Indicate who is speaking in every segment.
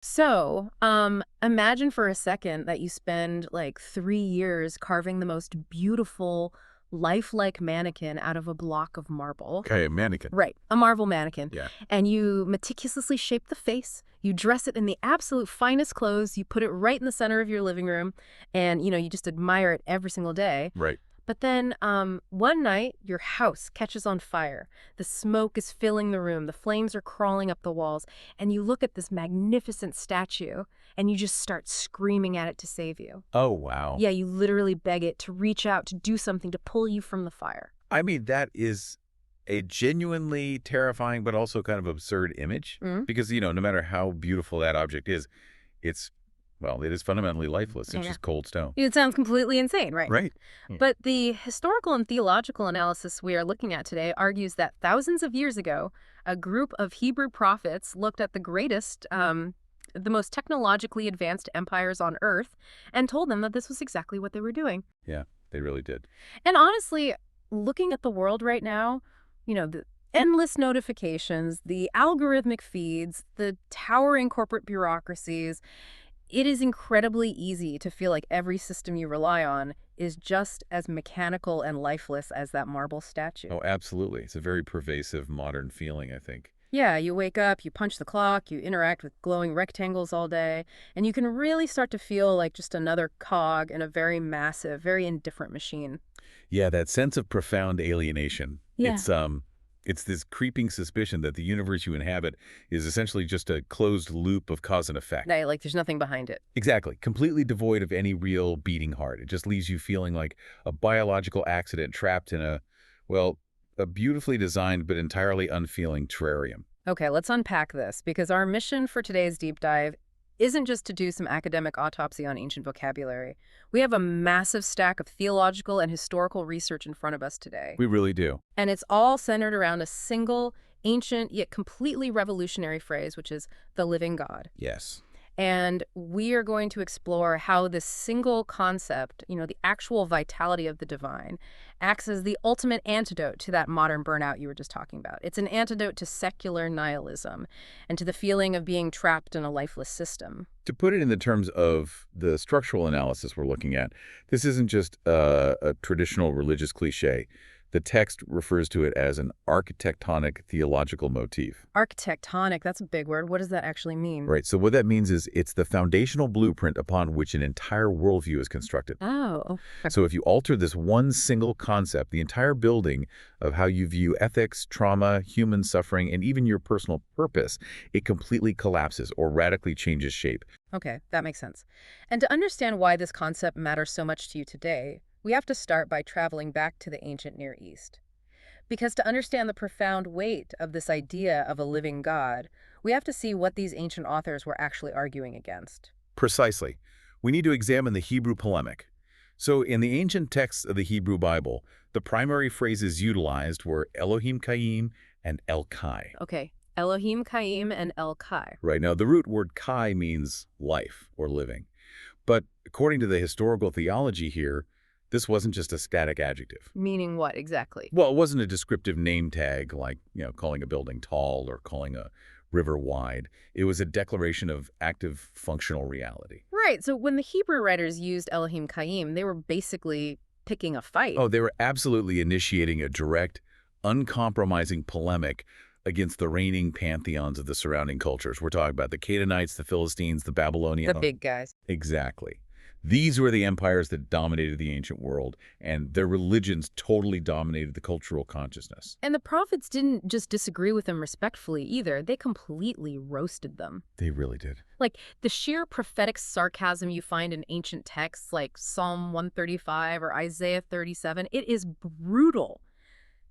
Speaker 1: So, imagine for a second that you spend like 3 years carving the most beautiful, lifelike mannequin out of a block of marble.
Speaker 2: Okay, a mannequin.
Speaker 1: Right, a marble mannequin.
Speaker 2: Yeah.
Speaker 1: And you meticulously shape the face, you dress it in the absolute finest clothes, you put it right in the center of your living room, and, you just admire it every single day.
Speaker 2: Right.
Speaker 1: But then one night, your house catches on fire. The smoke is filling the room. The flames are crawling up the walls. And you look at this magnificent statue, and you just start screaming at it to save you.
Speaker 2: Oh, wow.
Speaker 1: Yeah, you literally beg it to reach out, to do something, to pull you from the fire.
Speaker 2: I mean, that is a genuinely terrifying but also kind of absurd image.
Speaker 1: Mm?
Speaker 2: Because, no matter how beautiful that object is, it is fundamentally lifeless. It's
Speaker 1: Yeah.
Speaker 2: just cold stone.
Speaker 1: It sounds completely insane, right?
Speaker 2: Right.
Speaker 1: But the historical and theological analysis we are looking at today argues that thousands of years ago, a group of Hebrew prophets looked at the greatest, the most technologically advanced empires on Earth and told them that this was exactly what they were doing.
Speaker 2: Yeah, they really did.
Speaker 1: And honestly, looking at the world right now, the endless notifications, the algorithmic feeds, the towering corporate bureaucracies, it is incredibly easy to feel like every system you rely on is just as mechanical and lifeless as that marble statue.
Speaker 2: Oh, absolutely. It's a very pervasive modern feeling, I think.
Speaker 1: Yeah, you wake up, you punch the clock, you interact with glowing rectangles all day, and you can really start to feel like just another cog in a very massive, very indifferent machine.
Speaker 2: Yeah, that sense of profound alienation.
Speaker 1: Yeah.
Speaker 2: It's this creeping suspicion that the universe you inhabit is essentially just a closed loop of cause and effect.
Speaker 1: Like there's nothing behind it.
Speaker 2: Exactly. Completely devoid of any real beating heart. It just leaves you feeling like a biological accident trapped in a beautifully designed but entirely unfeeling terrarium.
Speaker 1: Okay, let's unpack this, because our mission for today's deep dive isn't just to do some academic autopsy on ancient vocabulary. We have a massive stack of theological and historical research in front of us today.
Speaker 2: We really do.
Speaker 1: And it's all centered around a single, ancient, yet completely revolutionary phrase, which is the living God.
Speaker 2: Yes.
Speaker 1: And we are going to explore how this single concept, the actual vitality of the divine, acts as the ultimate antidote to that modern burnout you were just talking about. It's an antidote to secular nihilism and to the feeling of being trapped in a lifeless system.
Speaker 2: To put it in the terms of the structural analysis we're looking at, this isn't just a traditional religious cliche. The text refers to it as an architectonic theological motif.
Speaker 1: Architectonic, that's a big word. What does that actually mean?
Speaker 2: Right. So what that means is it's the foundational blueprint upon which an entire worldview is constructed.
Speaker 1: Oh.
Speaker 2: So if you alter this one single concept, the entire building of how you view ethics, trauma, human suffering, and even your personal purpose, it completely collapses or radically changes shape.
Speaker 1: Okay, that makes sense. And to understand why this concept matters so much to you today, we have to start by traveling back to the ancient Near East. Because to understand the profound weight of this idea of a living God, we have to see what these ancient authors were actually arguing against.
Speaker 2: Precisely. We need to examine the Hebrew polemic. So in the ancient texts of the Hebrew Bible, the primary phrases utilized were Elohim Khayim and El Kai.
Speaker 1: Okay, Elohim Khayim and El Kai.
Speaker 2: Right. Now, the root word Kai means life or living. But according to the historical theology here, this wasn't just a static adjective.
Speaker 1: Meaning what exactly?
Speaker 2: Well, it wasn't a descriptive name tag like, calling a building tall or calling a river wide. It was a declaration of active functional reality.
Speaker 1: Right, so when the Hebrew writers used Elohim Khayim, they were basically picking a fight.
Speaker 2: Oh, they were absolutely initiating a direct, uncompromising polemic against the reigning pantheons of the surrounding cultures. We're talking about the Canaanites, the Philistines, the Babylonians.
Speaker 1: The big guys.
Speaker 2: Exactly. These were the empires that dominated the ancient world, and their religions totally dominated the cultural consciousness.
Speaker 1: And the prophets didn't just disagree with them respectfully either. They completely roasted them.
Speaker 2: They really did.
Speaker 1: Like, the sheer prophetic sarcasm you find in ancient texts like Psalm 135 or Isaiah 37, it is brutal.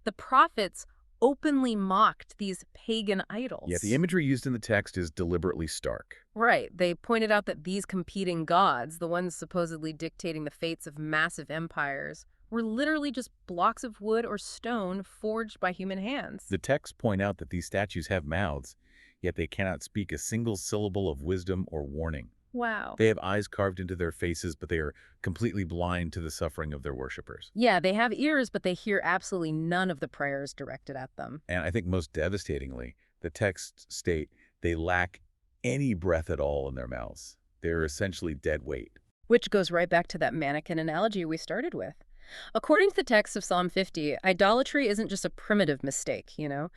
Speaker 1: The prophets openly mocked these pagan idols.
Speaker 2: Yeah, the imagery used in the text is deliberately stark.
Speaker 1: Right. They pointed out that these competing gods, the ones supposedly dictating the fates of massive empires, were literally just blocks of wood or stone forged by human hands.
Speaker 2: The texts point out that these statues have mouths, yet they cannot speak a single syllable of wisdom or warning.
Speaker 1: Wow.
Speaker 2: They have eyes carved into their faces, but they are completely blind to the suffering of their worshippers.
Speaker 1: Yeah, they have ears, but they hear absolutely none of the prayers directed at them.
Speaker 2: And I think most devastatingly, the texts state they lack any breath at all in their mouths. They're essentially dead weight.
Speaker 1: Which goes right back to that mannequin analogy we started with. According to the text of Psalm 50, idolatry isn't just a primitive mistake, you know?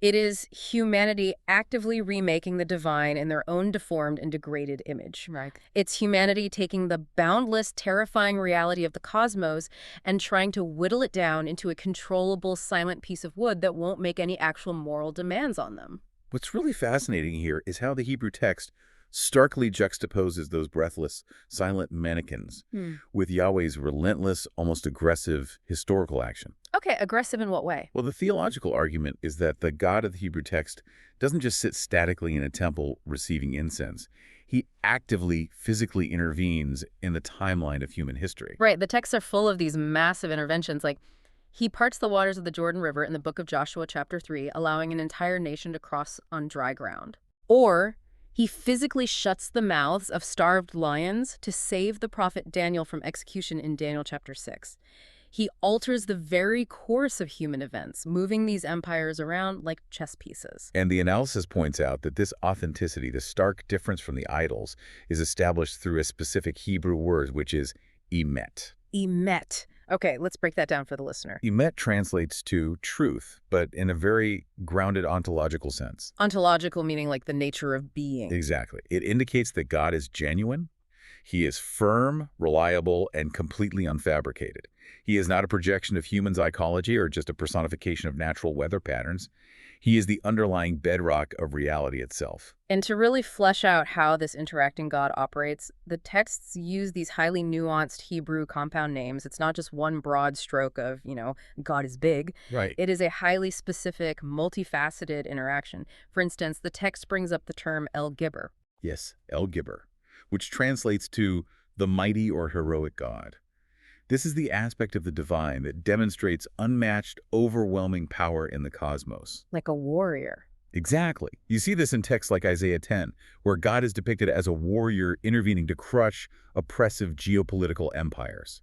Speaker 1: It is humanity actively remaking the divine in their own deformed and degraded image.
Speaker 3: Right.
Speaker 1: It's humanity taking the boundless, terrifying reality of the cosmos and trying to whittle it down into a controllable, silent piece of wood that won't make any actual moral demands on them.
Speaker 2: What's really fascinating here is how the Hebrew text starkly juxtaposes those breathless, silent mannequins with Yahweh's relentless, almost aggressive historical action.
Speaker 1: Okay, aggressive in what way?
Speaker 2: Well, the theological argument is that the God of the Hebrew text doesn't just sit statically in a temple receiving incense. He actively, physically intervenes in the timeline of human history.
Speaker 1: Right, the texts are full of these massive interventions, like he parts the waters of the Jordan River in the book of Joshua chapter 3, allowing an entire nation to cross on dry ground. Or he physically shuts the mouths of starved lions to save the prophet Daniel from execution in Daniel chapter 6. He alters the very course of human events, moving these empires around like chess pieces.
Speaker 2: And the analysis points out that this authenticity, the stark difference from the idols, is established through a specific Hebrew word, which is emet.
Speaker 1: Emet. Okay, let's break that down for the listener.
Speaker 2: Emet translates to truth, but in a very grounded ontological sense.
Speaker 1: Ontological meaning like the nature of being.
Speaker 2: Exactly. It indicates that God is genuine. He is firm, reliable, and completely unfabricated. He is not a projection of human psychology or just a personification of natural weather patterns. He is the underlying bedrock of reality itself.
Speaker 1: And to really flesh out how this interacting God operates, the texts use these highly nuanced Hebrew compound names. It's not just one broad stroke of, God is big.
Speaker 2: Right.
Speaker 1: It is a highly specific, multifaceted interaction. For instance, the text brings up the term El Gibber.
Speaker 2: Yes, El Gibber, which translates to the mighty or heroic God. This is the aspect of the divine that demonstrates unmatched, overwhelming power in the cosmos.
Speaker 1: Like a warrior.
Speaker 2: Exactly. You see this in texts like Isaiah 10, where God is depicted as a warrior intervening to crush oppressive geopolitical empires.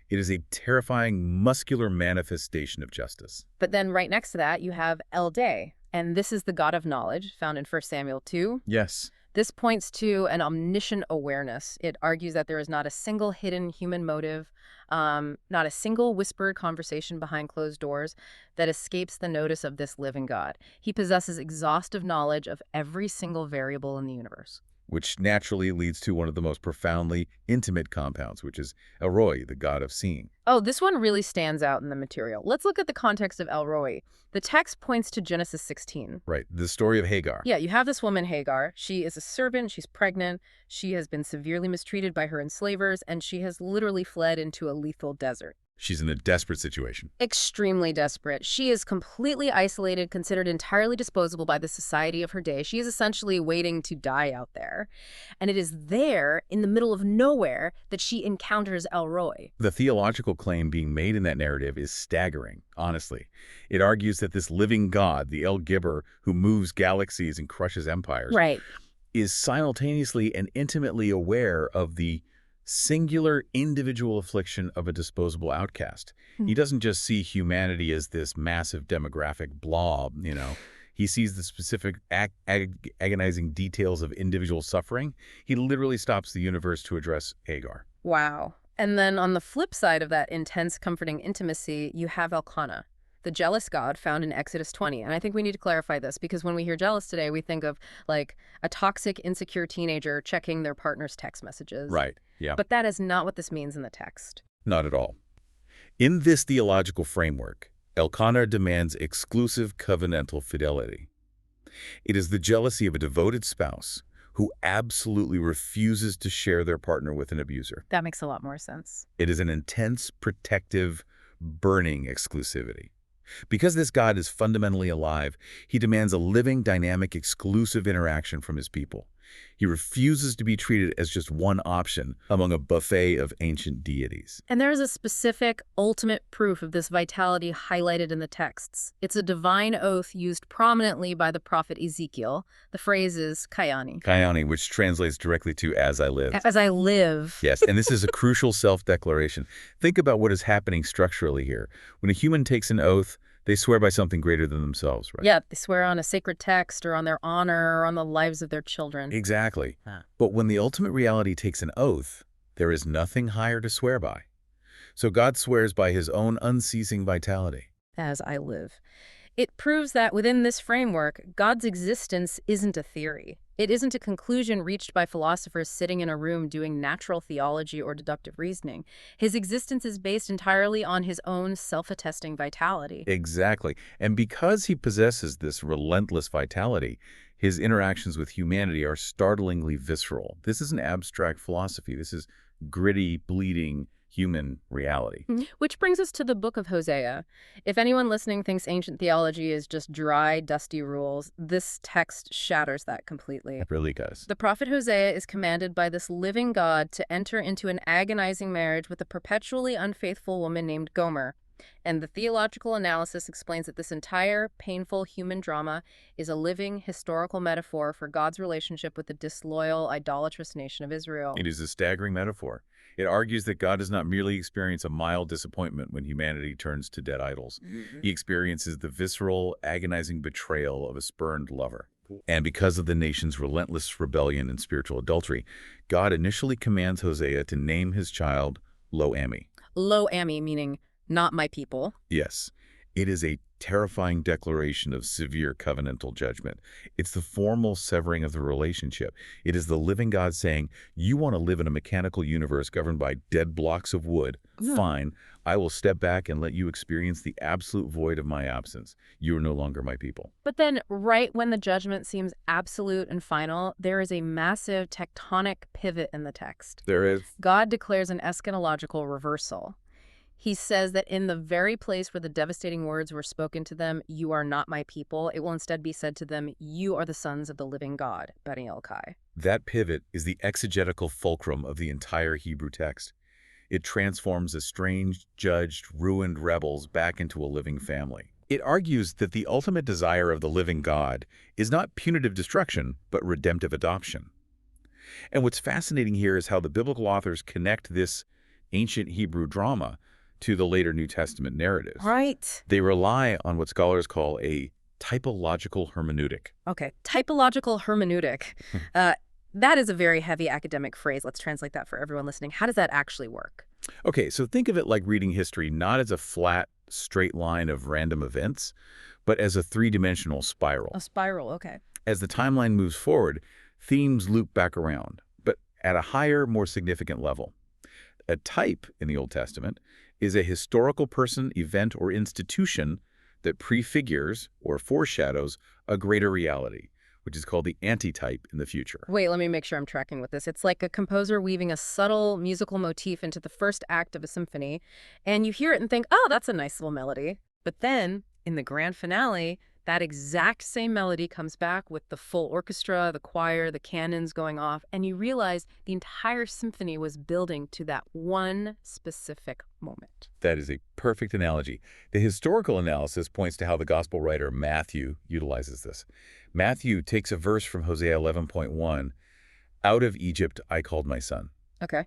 Speaker 2: It is a terrifying, muscular manifestation of justice.
Speaker 1: But then right next to that, you have El Day, and this is the God of knowledge, found in 1 Samuel 2.
Speaker 2: Yes.
Speaker 1: This points to an omniscient awareness. It argues that there is not a single hidden human motive, not a single whispered conversation behind closed doors that escapes the notice of this living God. He possesses exhaustive knowledge of every single variable in the universe.
Speaker 2: Which naturally leads to one of the most profoundly intimate compounds, which is El Roi, the God of seeing.
Speaker 1: Oh, this one really stands out in the material. Let's look at the context of El Roi. The text points to Genesis 16.
Speaker 2: Right, the story of Hagar.
Speaker 1: Yeah, you have this woman, Hagar. She is a servant, she's pregnant, she has been severely mistreated by her enslavers, and she has literally fled into a lethal desert.
Speaker 2: She's in a desperate situation.
Speaker 1: Extremely desperate. She is completely isolated, considered entirely disposable by the society of her day. She is essentially waiting to die out there. And it is there, in the middle of nowhere, that she encounters El Roi.
Speaker 2: The theological claim being made in that narrative is staggering, honestly. It argues that this living God, the El Gibber, who moves galaxies and crushes empires,
Speaker 1: Right.
Speaker 2: is simultaneously and intimately aware of the singular individual affliction of a disposable outcast. He doesn't just see humanity as this massive demographic blob, He sees the specific agonizing details of individual suffering. He literally stops the universe to address Hagar.
Speaker 1: Wow. And then on the flip side of that intense, comforting intimacy, you have Elkanah, the jealous God found in Exodus 20. And I think we need to clarify this because when we hear jealous today, we think of like a toxic, insecure teenager checking their partner's text messages.
Speaker 2: Right, yeah.
Speaker 1: But that is not what this means in the text.
Speaker 2: Not at all. In this theological framework, Elkanah demands exclusive covenantal fidelity. It is the jealousy of a devoted spouse who absolutely refuses to share their partner with an abuser.
Speaker 1: That makes a lot more sense.
Speaker 2: It is an intense, protective, burning exclusivity. Because this God is fundamentally alive, he demands a living, dynamic, exclusive interaction from his people. He refuses to be treated as just one option among a buffet of ancient deities.
Speaker 1: And there is a specific, ultimate proof of this vitality highlighted in the texts. It's a divine oath used prominently by the prophet Ezekiel. The phrase is Kayani.
Speaker 2: Kayani, which translates directly to "as I live."
Speaker 1: As I live.
Speaker 2: Yes, and this is a crucial self-declaration. Think about what is happening structurally here. When a human takes an oath, They swear by something greater than themselves, right?
Speaker 1: Yeah, they swear on a sacred text or on their honor or on the lives of their children.
Speaker 2: Exactly.
Speaker 1: Ah.
Speaker 2: But when the ultimate reality takes an oath, there is nothing higher to swear by. So God swears by his own unceasing vitality.
Speaker 1: As I live. It proves that within this framework, God's existence isn't a theory. It isn't a conclusion reached by philosophers sitting in a room doing natural theology or deductive reasoning. His existence is based entirely on his own self-attesting vitality.
Speaker 2: Exactly. And because he possesses this relentless vitality, his interactions with humanity are startlingly visceral. This isn't abstract philosophy. This is gritty, bleeding human reality.
Speaker 1: Which brings us to the book of Hosea. If anyone listening thinks ancient theology is just dry, dusty rules, this text shatters that completely.
Speaker 2: It really does.
Speaker 1: The prophet Hosea is commanded by this living God to enter into an agonizing marriage with a perpetually unfaithful woman named Gomer. And the theological analysis explains that this entire painful human drama is a living historical metaphor for God's relationship with the disloyal, idolatrous nation of Israel.
Speaker 2: It is a staggering metaphor. It argues that God does not merely experience a mild disappointment when humanity turns to dead idols. He experiences the visceral, agonizing betrayal of a spurned lover. And because of the nation's relentless rebellion and spiritual adultery, God initially commands Hosea to name his child Lo-Ami.
Speaker 1: Lo-Ami, meaning not my people.
Speaker 2: Yes, it is a terrifying declaration of severe covenantal judgment. It's the formal severing of the relationship. It is the living God saying, you want to live in a mechanical universe governed by dead blocks of wood? Fine, I will step back and let you experience the absolute void of my absence. You are no longer my people.
Speaker 1: But then, right when the judgment seems absolute and final, there is a massive tectonic pivot in the text.
Speaker 2: There is.
Speaker 1: God declares an eschatological reversal. He says that in the very place where the devastating words were spoken to them, you are not my people, it will instead be said to them, you are the sons of the living God, Bani El-Kai.
Speaker 2: That pivot is the exegetical fulcrum of the entire Hebrew text. It transforms estranged, judged, ruined rebels back into a living family. It argues that the ultimate desire of the living God is not punitive destruction, but redemptive adoption. And what's fascinating here is how the biblical authors connect this ancient Hebrew drama to the later New Testament narratives.
Speaker 1: Right.
Speaker 2: They rely on what scholars call a typological hermeneutic.
Speaker 1: Okay, typological hermeneutic. That is a very heavy academic phrase. Let's translate that for everyone listening. How does that actually work?
Speaker 2: Okay, so think of it like reading history not as a flat, straight line of random events, but as a three-dimensional spiral.
Speaker 1: A spiral, okay.
Speaker 2: As the timeline moves forward, themes loop back around, but at a higher, more significant level. A type in the Old Testament is a historical person, event, or institution that prefigures or foreshadows a greater reality, which is called the antitype in the future.
Speaker 1: Wait, let me make sure I'm tracking with this. It's like a composer weaving a subtle musical motif into the first act of a symphony, and you hear it and think, oh, that's a nice little melody. But then, in the grand finale, that exact same melody comes back with the full orchestra, the choir, the cannons going off, and you realize the entire symphony was building to that one specific moment.
Speaker 2: That is a perfect analogy. The historical analysis points to how the gospel writer Matthew utilizes this. Matthew takes a verse from Hosea 11.1, "Out of Egypt I called my son."
Speaker 1: Okay.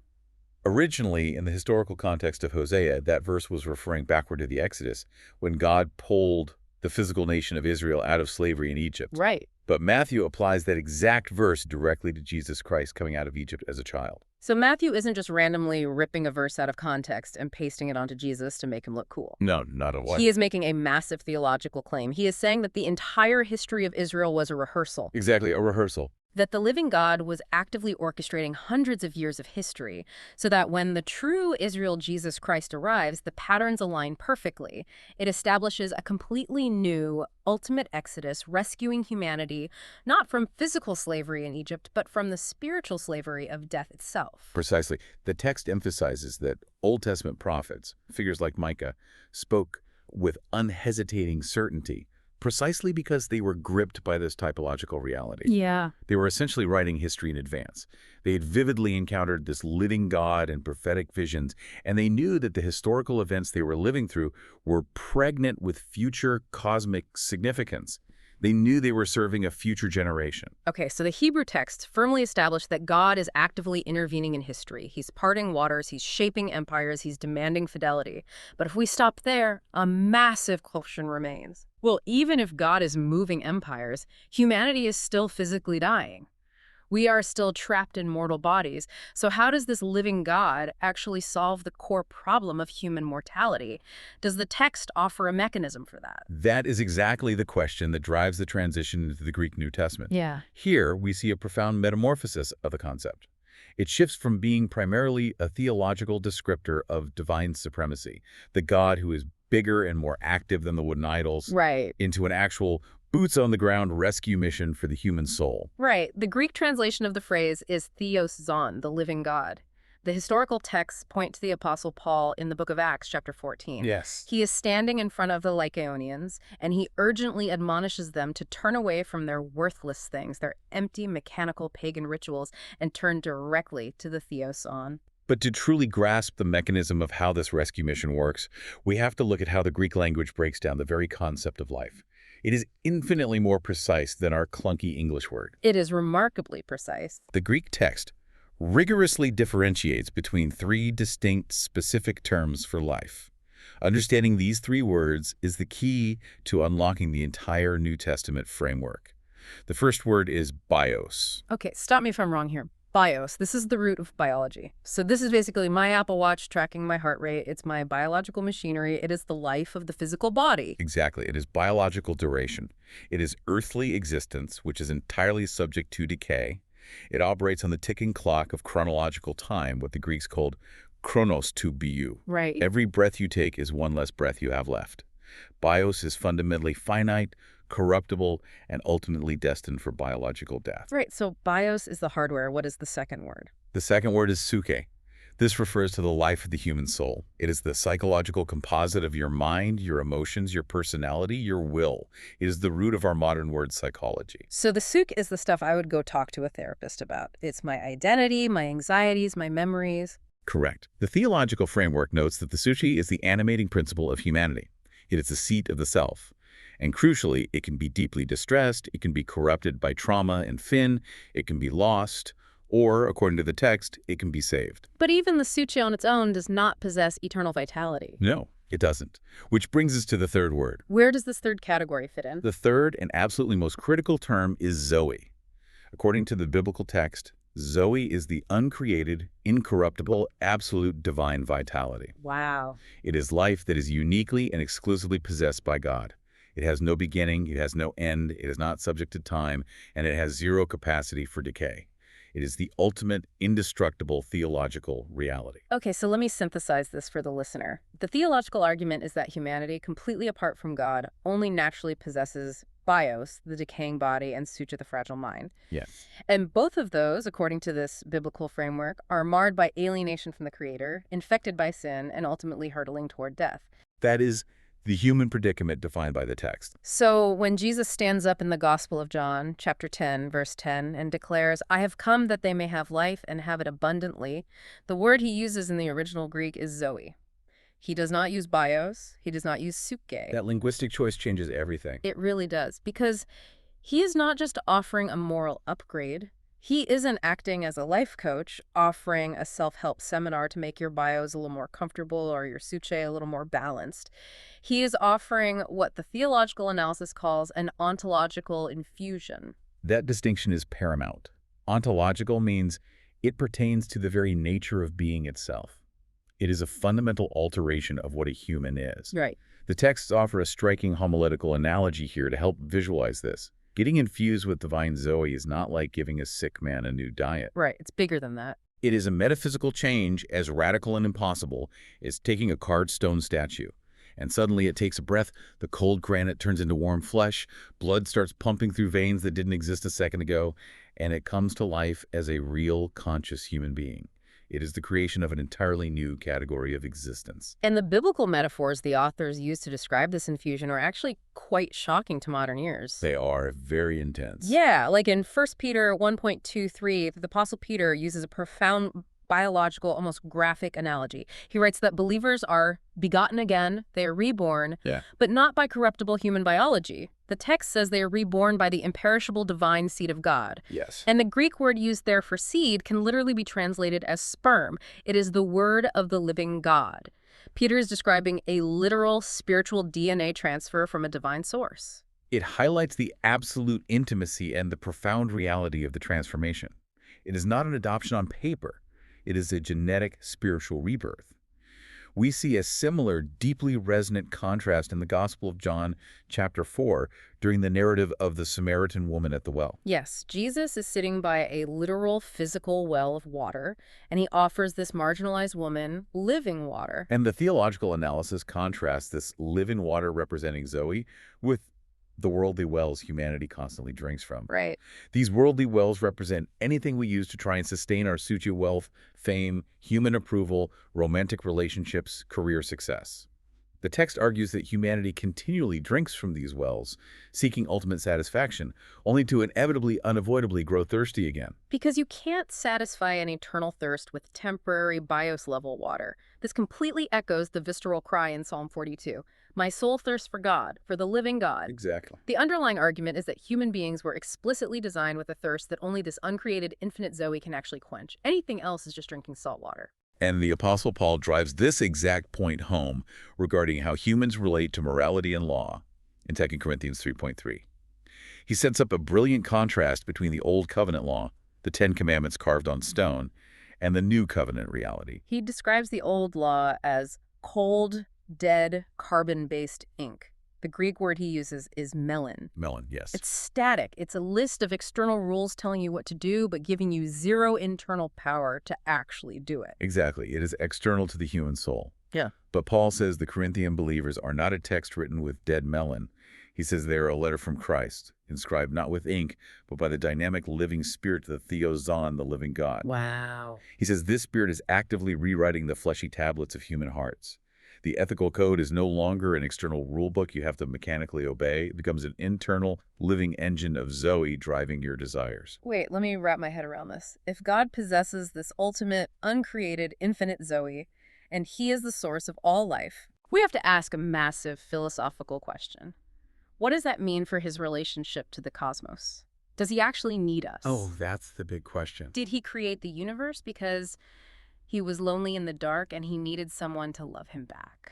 Speaker 2: Originally, in the historical context of Hosea, that verse was referring backward to the Exodus, when God pulled the physical nation of Israel out of slavery in Egypt.
Speaker 1: Right.
Speaker 2: But Matthew applies that exact verse directly to Jesus Christ coming out of Egypt as a child.
Speaker 1: So Matthew isn't just randomly ripping a verse out of context and pasting it onto Jesus to make him look cool.
Speaker 2: No, not a what.
Speaker 1: He is making a massive theological claim. He is saying that the entire history of Israel was a rehearsal.
Speaker 2: Exactly, a rehearsal.
Speaker 1: That the living God was actively orchestrating hundreds of years of history so that when the true Israel Jesus Christ arrives, the patterns align perfectly. It establishes a completely new, ultimate exodus, rescuing humanity, not from physical slavery in Egypt, but from the spiritual slavery of death itself.
Speaker 2: Precisely. The text emphasizes that Old Testament prophets, figures like Micah, spoke with unhesitating certainty, precisely because they were gripped by this typological reality.
Speaker 1: Yeah.
Speaker 2: They were essentially writing history in advance. They had vividly encountered this living God and prophetic visions, and they knew that the historical events they were living through were pregnant with future cosmic significance. They knew they were serving a future generation.
Speaker 1: Okay, so the Hebrew text firmly established that God is actively intervening in history. He's parting waters, he's shaping empires, he's demanding fidelity. But if we stop there, a massive question remains. Well, even if God is moving empires, humanity is still physically dying. We are still trapped in mortal bodies. So how does this living God actually solve the core problem of human mortality? Does the text offer a mechanism for that?
Speaker 2: That is exactly the question that drives the transition into the Greek New Testament.
Speaker 1: Yeah.
Speaker 2: Here, we see a profound metamorphosis of the concept. It shifts from being primarily a theological descriptor of divine supremacy, the God who is bigger and more active than the wooden idols,
Speaker 1: Right.
Speaker 2: into an actual boots-on-the-ground rescue mission for the human soul.
Speaker 1: Right. The Greek translation of the phrase is theos zon, the living God. The historical texts point to the Apostle Paul in the book of Acts, chapter 14.
Speaker 2: Yes.
Speaker 1: He is standing in front of the Lycaonians, and he urgently admonishes them to turn away from their worthless things, their empty, mechanical, pagan rituals, and turn directly to the theos zon.
Speaker 2: But to truly grasp the mechanism of how this rescue mission works, we have to look at how the Greek language breaks down the very concept of life. It is infinitely more precise than our clunky English word.
Speaker 1: It is remarkably precise.
Speaker 2: The Greek text rigorously differentiates between three distinct specific terms for life. Understanding these three words is the key to unlocking the entire New Testament framework. The first word is bios.
Speaker 1: Okay, stop me if I'm wrong here. Bios, this is the root of biology. So this is basically my Apple Watch tracking my heart rate. It's my biological machinery. It is the life of the physical body.
Speaker 2: Exactly. It is biological duration. It is earthly existence, which is entirely subject to decay. It operates on the ticking clock of chronological time, what the Greeks called chronos to biou.
Speaker 1: Right.
Speaker 2: Every breath you take is one less breath you have left. Bios is fundamentally finite, corruptible, and ultimately destined for biological death.
Speaker 1: Right, so bios is the hardware. What is the second word?
Speaker 2: The second word is psyche. This refers to the life of the human soul. It is the psychological composite of your mind, your emotions, your personality, your will. It is the root of our modern word psychology.
Speaker 1: So the psyche is the stuff I would go talk to a therapist about. It's my identity, my anxieties, my memories.
Speaker 2: Correct. The theological framework notes that the psyche is the animating principle of humanity. It is the seat of the self. And crucially, it can be deeply distressed, it can be corrupted by trauma and fin, it can be lost, or, according to the text, it can be saved.
Speaker 1: But even the psyche on its own does not possess eternal vitality.
Speaker 2: No, it doesn't. Which brings us to the third word.
Speaker 1: Where does this third category fit in?
Speaker 2: The third and absolutely most critical term is Zoe. According to the biblical text, Zoe is the uncreated, incorruptible, absolute divine vitality.
Speaker 1: Wow.
Speaker 2: It is life that is uniquely and exclusively possessed by God. It has no beginning, it has no end, it is not subject to time, and it has zero capacity for decay. It is the ultimate, indestructible theological reality.
Speaker 1: Okay, so let me synthesize this for the listener. The theological argument is that humanity, completely apart from God, only naturally possesses bios, the decaying body, and sucha, the fragile mind.
Speaker 2: Yes.
Speaker 1: And both of those, according to this biblical framework, are marred by alienation from the Creator, infected by sin, and ultimately hurtling toward death.
Speaker 2: That is the human predicament defined by the text.
Speaker 1: So when Jesus stands up in the Gospel of John, chapter 10, verse 10, and declares, "I have come that they may have life and have it abundantly," the word he uses in the original Greek is Zoe. He does not use bios. He does not use psyche.
Speaker 2: That linguistic choice changes everything.
Speaker 1: It really does, because he is not just offering a moral upgrade. He isn't acting as a life coach, offering a self-help seminar to make your bios a little more comfortable or your psyche a little more balanced. He is offering what the theological analysis calls an ontological infusion.
Speaker 2: That distinction is paramount. Ontological means it pertains to the very nature of being itself. It is a fundamental alteration of what a human is.
Speaker 1: Right.
Speaker 2: The texts offer a striking homiletical analogy here to help visualize this. Getting infused with divine Zoe is not like giving a sick man a new diet.
Speaker 1: Right. It's bigger than that.
Speaker 2: It is a metaphysical change as radical and impossible as taking a carved stone statue. And suddenly it takes a breath, the cold granite turns into warm flesh, blood starts pumping through veins that didn't exist a second ago, and it comes to life as a real, conscious human being. It is the creation of an entirely new category of existence.
Speaker 1: And the biblical metaphors the authors use to describe this infusion are actually quite shocking to modern ears.
Speaker 2: They are very intense.
Speaker 1: Yeah, like in 1 Peter 1.23, the Apostle Peter uses a profound biological, almost graphic analogy. He writes that believers are begotten again, they are reborn,
Speaker 2: Yeah.
Speaker 1: but not by corruptible human biology. The text says they are reborn by the imperishable divine seed of God.
Speaker 2: Yes.
Speaker 1: And the Greek word used there for seed can literally be translated as sperm. It is the word of the living God. Peter is describing a literal spiritual DNA transfer from a divine source.
Speaker 2: It highlights the absolute intimacy and the profound reality of the transformation. It is not an adoption on paper. It is a genetic spiritual rebirth. We see a similar, deeply resonant contrast in the Gospel of John, chapter 4, during the narrative of the Samaritan woman at the well.
Speaker 1: Yes, Jesus is sitting by a literal physical well of water, and he offers this marginalized woman living water.
Speaker 2: And the theological analysis contrasts this living water representing Zoe with the worldly wells humanity constantly drinks from.
Speaker 1: Right.
Speaker 2: These worldly wells represent anything we use to try and sustain our suture wealth, fame, human approval, romantic relationships, career success. The text argues that humanity continually drinks from these wells, seeking ultimate satisfaction, only to inevitably, unavoidably grow thirsty again.
Speaker 1: Because you can't satisfy an eternal thirst with temporary bios-level water. This completely echoes the visceral cry in Psalm 42. My soul thirsts for God, for the living God.
Speaker 2: Exactly.
Speaker 1: The underlying argument is that human beings were explicitly designed with a thirst that only this uncreated infinite Zoe can actually quench. Anything else is just drinking salt water.
Speaker 2: And the Apostle Paul drives this exact point home regarding how humans relate to morality and law in 2 Corinthians 3:3. He sets up a brilliant contrast between the Old Covenant law, the Ten Commandments carved on stone, and the New Covenant reality.
Speaker 1: He describes the old law as cold, dead, carbon-based ink. The Greek word he uses is melon.
Speaker 2: Melon, yes.
Speaker 1: It's static. It's a list of external rules telling you what to do, but giving you zero internal power to actually do it.
Speaker 2: Exactly. It is external to the human soul.
Speaker 1: Yeah.
Speaker 2: But Paul says the Corinthian believers are not a text written with dead melon. He says they are a letter from Christ, inscribed not with ink, but by the dynamic living spirit, the theozon, the living God.
Speaker 1: Wow.
Speaker 2: He says this spirit is actively rewriting the fleshy tablets of human hearts. The ethical code is no longer an external rule book you have to mechanically obey. It becomes an internal, living engine of Zoe driving your desires.
Speaker 1: Wait, let me wrap my head around this. If God possesses this ultimate, uncreated, infinite Zoe, and he is the source of all life, we have to ask a massive philosophical question. What does that mean for his relationship to the cosmos? Does he actually need us?
Speaker 2: Oh, that's the big question.
Speaker 1: Did he create the universe because he was lonely in the dark and he needed someone to love him back?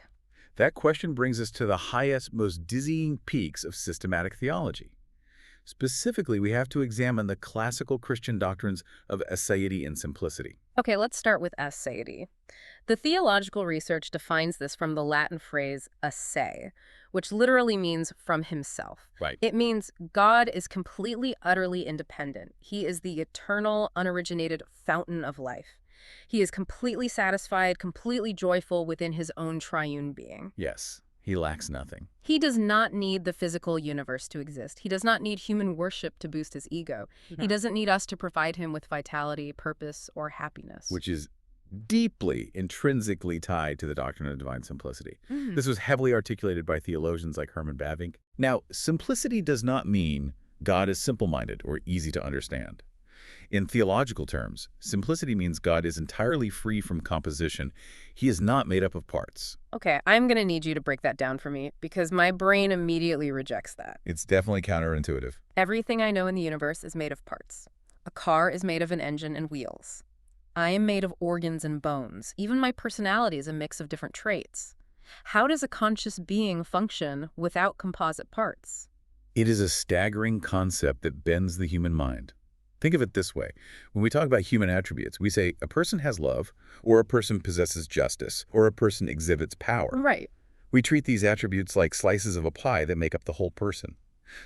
Speaker 2: That question brings us to the highest, most dizzying peaks of systematic theology. Specifically, we have to examine the classical Christian doctrines of aseity and simplicity.
Speaker 1: Okay, let's start with aseity. The theological research defines this from the Latin phrase ase, which literally means from himself.
Speaker 2: Right.
Speaker 1: It means God is completely, utterly independent. He is the eternal, unoriginated fountain of life. He is completely satisfied, completely joyful within his own triune being.
Speaker 2: Yes, he lacks nothing.
Speaker 1: He does not need the physical universe to exist. He does not need human worship to boost his ego. He doesn't need us to provide him with vitality, purpose, or happiness.
Speaker 2: Which is deeply, intrinsically tied to the doctrine of divine simplicity. This was heavily articulated by theologians like Herman Bavinck. Now, simplicity does not mean God is simple-minded or easy to understand. In theological terms, simplicity means God is entirely free from composition. He is not made up of parts.
Speaker 1: Okay, I'm going to need you to break that down for me because my brain immediately rejects that.
Speaker 2: It's definitely counterintuitive.
Speaker 1: Everything I know in the universe is made of parts. A car is made of an engine and wheels. I am made of organs and bones. Even my personality is a mix of different traits. How does a conscious being function without composite parts?
Speaker 2: It is a staggering concept that bends the human mind. Think of it this way. When we talk about human attributes, we say a person has love, or a person possesses justice, or a person exhibits power.
Speaker 1: Right.
Speaker 2: We treat these attributes like slices of a pie that make up the whole person.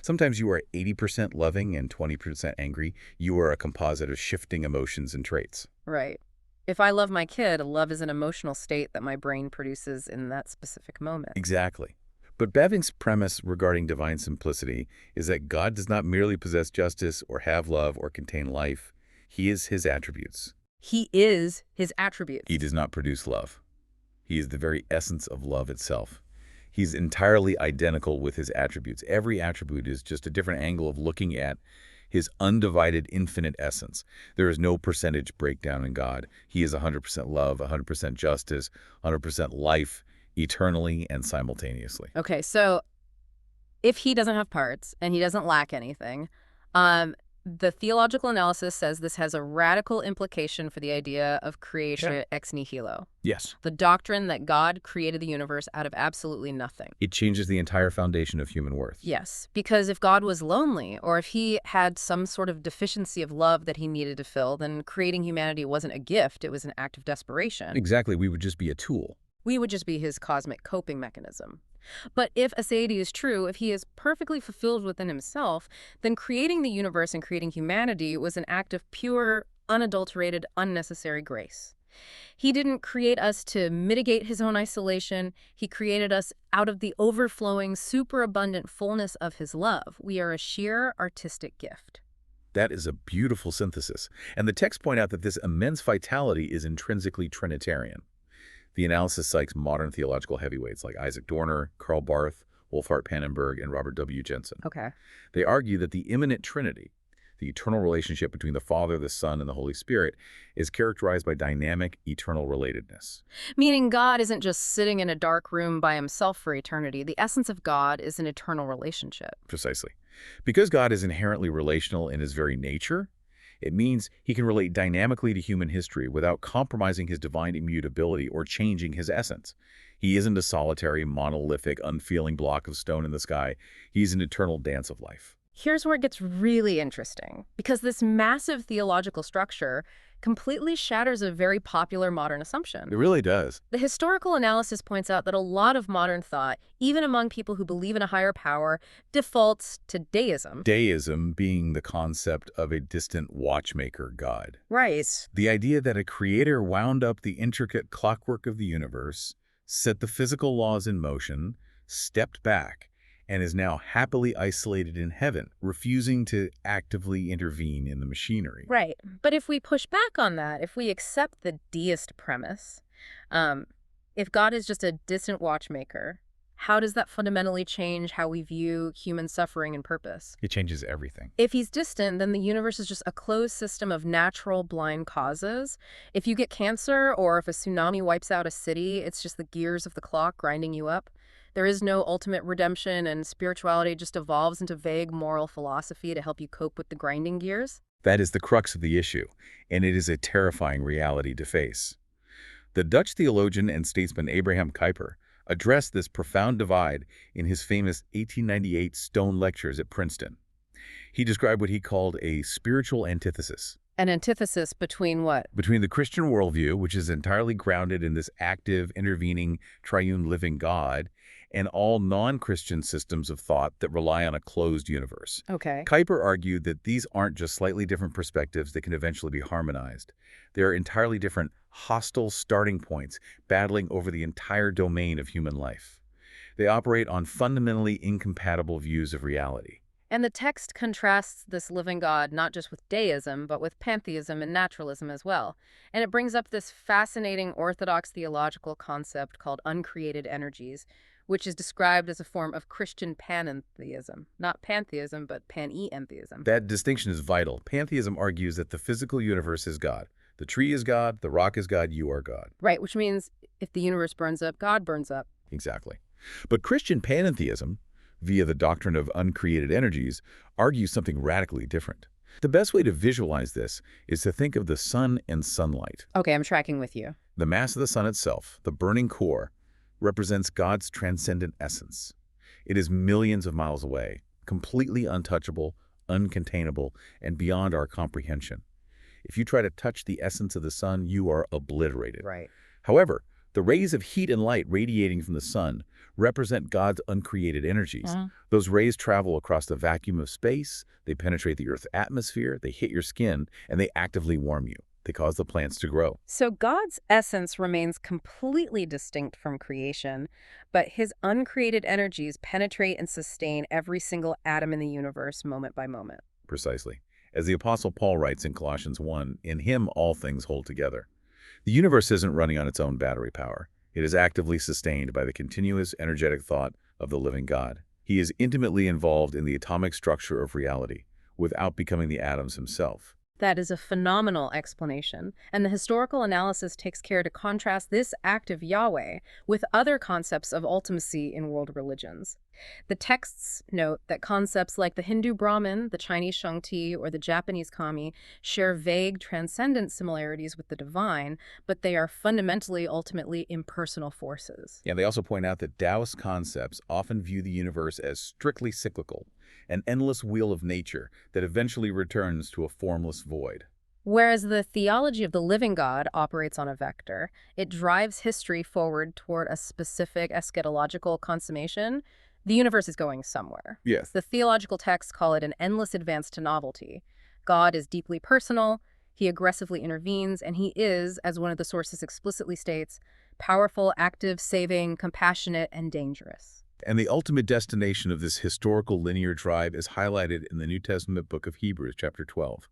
Speaker 2: Sometimes you are 80% loving and 20% angry. You are a composite of shifting emotions and traits.
Speaker 1: Right. If I love my kid, love is an emotional state that my brain produces in that specific moment.
Speaker 2: Exactly. But Bavinck's premise regarding divine simplicity is that God does not merely possess justice or have love or contain life. He is his attributes.
Speaker 1: He is his attributes.
Speaker 2: He does not produce love. He is the very essence of love itself. He's entirely identical with his attributes. Every attribute is just a different angle of looking at his undivided infinite essence. There is no percentage breakdown in God. He is 100% love, 100% justice, 100% life, eternally and simultaneously.
Speaker 1: Okay, so if he doesn't have parts and he doesn't lack anything, um, the theological analysis says this has a radical implication for the idea of creation ex nihilo,
Speaker 2: Yes.
Speaker 1: the doctrine that God created the universe out of absolutely nothing.
Speaker 2: It changes the entire foundation of human worth.
Speaker 1: Yes, because if God was lonely, or if he had some sort of deficiency of love that he needed to fill, then creating humanity wasn't a gift, it was an act of desperation.
Speaker 2: Exactly. We would just be a tool.
Speaker 1: We would just be his cosmic coping mechanism. But if aseity is true, if he is perfectly fulfilled within himself, then creating the universe and creating humanity was an act of pure, unadulterated, unnecessary grace. He didn't create us to mitigate his own isolation. He created us out of the overflowing, superabundant fullness of his love. We are a sheer artistic gift.
Speaker 2: That is a beautiful synthesis. And the texts point out that this immense vitality is intrinsically Trinitarian. The analysis cites modern theological heavyweights like Isaac Dorner, Karl Barth, Wolfhart Pannenberg, and Robert W. Jensen.
Speaker 1: Okay.
Speaker 2: They argue that the immanent Trinity, the eternal relationship between the Father, the Son, and the Holy Spirit, is characterized by dynamic, eternal relatedness.
Speaker 1: Meaning God isn't just sitting in a dark room by himself for eternity. The essence of God is an eternal relationship.
Speaker 2: Precisely. Because God is inherently relational in his very nature, it means he can relate dynamically to human history without compromising his divine immutability or changing his essence. He isn't a solitary, monolithic, unfeeling block of stone in the sky. He's an eternal dance of life.
Speaker 1: Here's where it gets really interesting, because this massive theological structure completely shatters a very popular modern assumption.
Speaker 2: It really does.
Speaker 1: The historical analysis points out that a lot of modern thought, even among people who believe in a higher power, defaults to deism.
Speaker 2: Deism being the concept of a distant watchmaker god.
Speaker 1: Right.
Speaker 2: The idea that a creator wound up the intricate clockwork of the universe, set the physical laws in motion, stepped back, and is now happily isolated in heaven, refusing to actively intervene in the machinery.
Speaker 1: Right. But if we push back on that, if we accept the deist premise, if God is just a distant watchmaker, how does that fundamentally change how we view human suffering and purpose?
Speaker 2: It changes everything.
Speaker 1: If he's distant, then the universe is just a closed system of natural blind causes. If you get cancer or if a tsunami wipes out a city, it's just the gears of the clock grinding you up. There is no ultimate redemption, and spirituality just evolves into vague moral philosophy to help you cope with the grinding gears.
Speaker 2: That is the crux of the issue, and it is a terrifying reality to face. The Dutch theologian and statesman Abraham Kuyper addressed this profound divide in his famous 1898 Stone Lectures at Princeton. He described what he called a spiritual antithesis.
Speaker 1: An antithesis between what?
Speaker 2: Between the Christian worldview, which is entirely grounded in this active, intervening, triune living God, and all non-Christian systems of thought that rely on a closed universe.
Speaker 1: Okay.
Speaker 2: Kuyper argued that these aren't just slightly different perspectives that can eventually be harmonized. They are entirely different, hostile starting points battling over the entire domain of human life. They operate on fundamentally incompatible views of reality.
Speaker 1: And the text contrasts this living God not just with deism, but with pantheism and naturalism as well. And it brings up this fascinating orthodox theological concept called uncreated energies, which is described as a form of Christian panentheism. Not pantheism, but panentheism.
Speaker 2: That distinction is vital. Pantheism argues that the physical universe is God. The tree is God, the rock is God, you are God.
Speaker 1: Right, which means if the universe burns up, God burns up.
Speaker 2: Exactly. But Christian panentheism, via the doctrine of uncreated energies, argues something radically different. The best way to visualize this is to think of the sun and sunlight.
Speaker 1: Okay, I'm tracking with you.
Speaker 2: The mass of the sun itself, the burning core, represents God's transcendent essence. It is millions of miles away, completely untouchable, uncontainable, and beyond our comprehension. If you try to touch the essence of the sun, you are obliterated.
Speaker 1: Right.
Speaker 2: However, the rays of heat and light radiating from the sun represent God's uncreated energies. Those rays travel across the vacuum of space, they penetrate the Earth's atmosphere, they hit your skin, and they actively warm you. They cause the plants to grow.
Speaker 1: So God's essence remains completely distinct from creation, but his uncreated energies penetrate and sustain every single atom in the universe moment by moment.
Speaker 2: Precisely. As the Apostle Paul writes in Colossians 1, in him all things hold together. The universe isn't running on its own battery power. It is actively sustained by the continuous energetic thought of the living God. He is intimately involved in the atomic structure of reality, without becoming the atoms himself.
Speaker 1: That is a phenomenal explanation, and the historical analysis takes care to contrast this act of Yahweh with other concepts of ultimacy in world religions. The texts note that concepts like the Hindu Brahman, the Chinese Shangti, or the Japanese Kami share vague transcendent similarities with the divine, but they are fundamentally, ultimately impersonal forces.
Speaker 2: Yeah, they also point out that Taoist concepts often view the universe as strictly cyclical, an endless wheel of nature that eventually returns to a formless void.
Speaker 1: Whereas the theology of the living God operates on a vector, it drives history forward toward a specific eschatological consummation. The universe is going somewhere.
Speaker 2: Yes.
Speaker 1: The theological texts call it an endless advance to novelty. God is deeply personal, he aggressively intervenes, and he is, as one of the sources explicitly states, powerful, active, saving, compassionate, and dangerous.
Speaker 2: And the ultimate destination of this historical linear drive is highlighted in the New Testament book of Hebrews, chapter 12.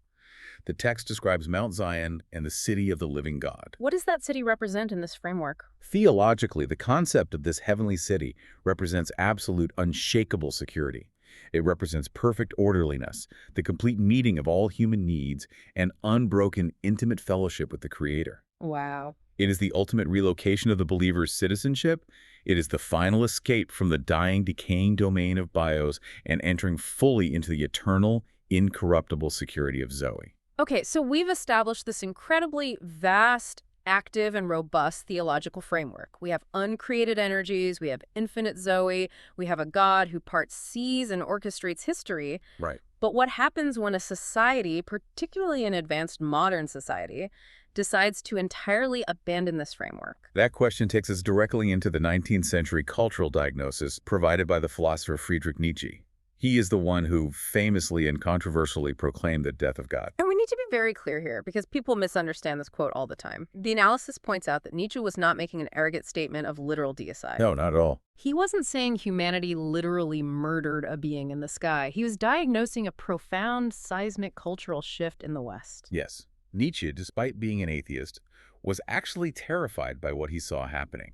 Speaker 2: The text describes Mount Zion and the city of the living God.
Speaker 1: What does that city represent in this framework?
Speaker 2: Theologically, the concept of this heavenly city represents absolute, unshakable security. It represents perfect orderliness, the complete meeting of all human needs, and unbroken, intimate fellowship with the Creator.
Speaker 1: Wow.
Speaker 2: It is the ultimate relocation of the believer's citizenship. It is the final escape from the dying, decaying domain of bios and entering fully into the eternal, incorruptible security of Zoe.
Speaker 1: Okay, so we've established this incredibly vast, active, and robust theological framework. We have uncreated energies, we have infinite Zoe, we have a God who parts seas and orchestrates history.
Speaker 2: Right.
Speaker 1: But what happens when a society, particularly an advanced modern society, decides to entirely abandon this framework?
Speaker 2: That question takes us directly into the 19th century cultural diagnosis provided by the philosopher Friedrich Nietzsche. He is the one who famously and controversially proclaimed the death of God.
Speaker 1: And we need to be very clear here, because people misunderstand this quote all the time. The analysis points out that Nietzsche was not making an arrogant statement of literal deicide.
Speaker 2: No, not at all.
Speaker 1: He wasn't saying humanity literally murdered a being in the sky. He was diagnosing a profound seismic cultural shift in the West.
Speaker 2: Yes, Nietzsche, despite being an atheist, was actually terrified by what he saw happening.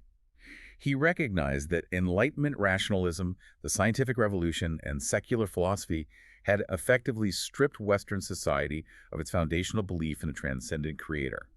Speaker 2: He recognized that Enlightenment rationalism, the scientific revolution, and secular philosophy had effectively stripped Western society of its foundational belief in a transcendent creator.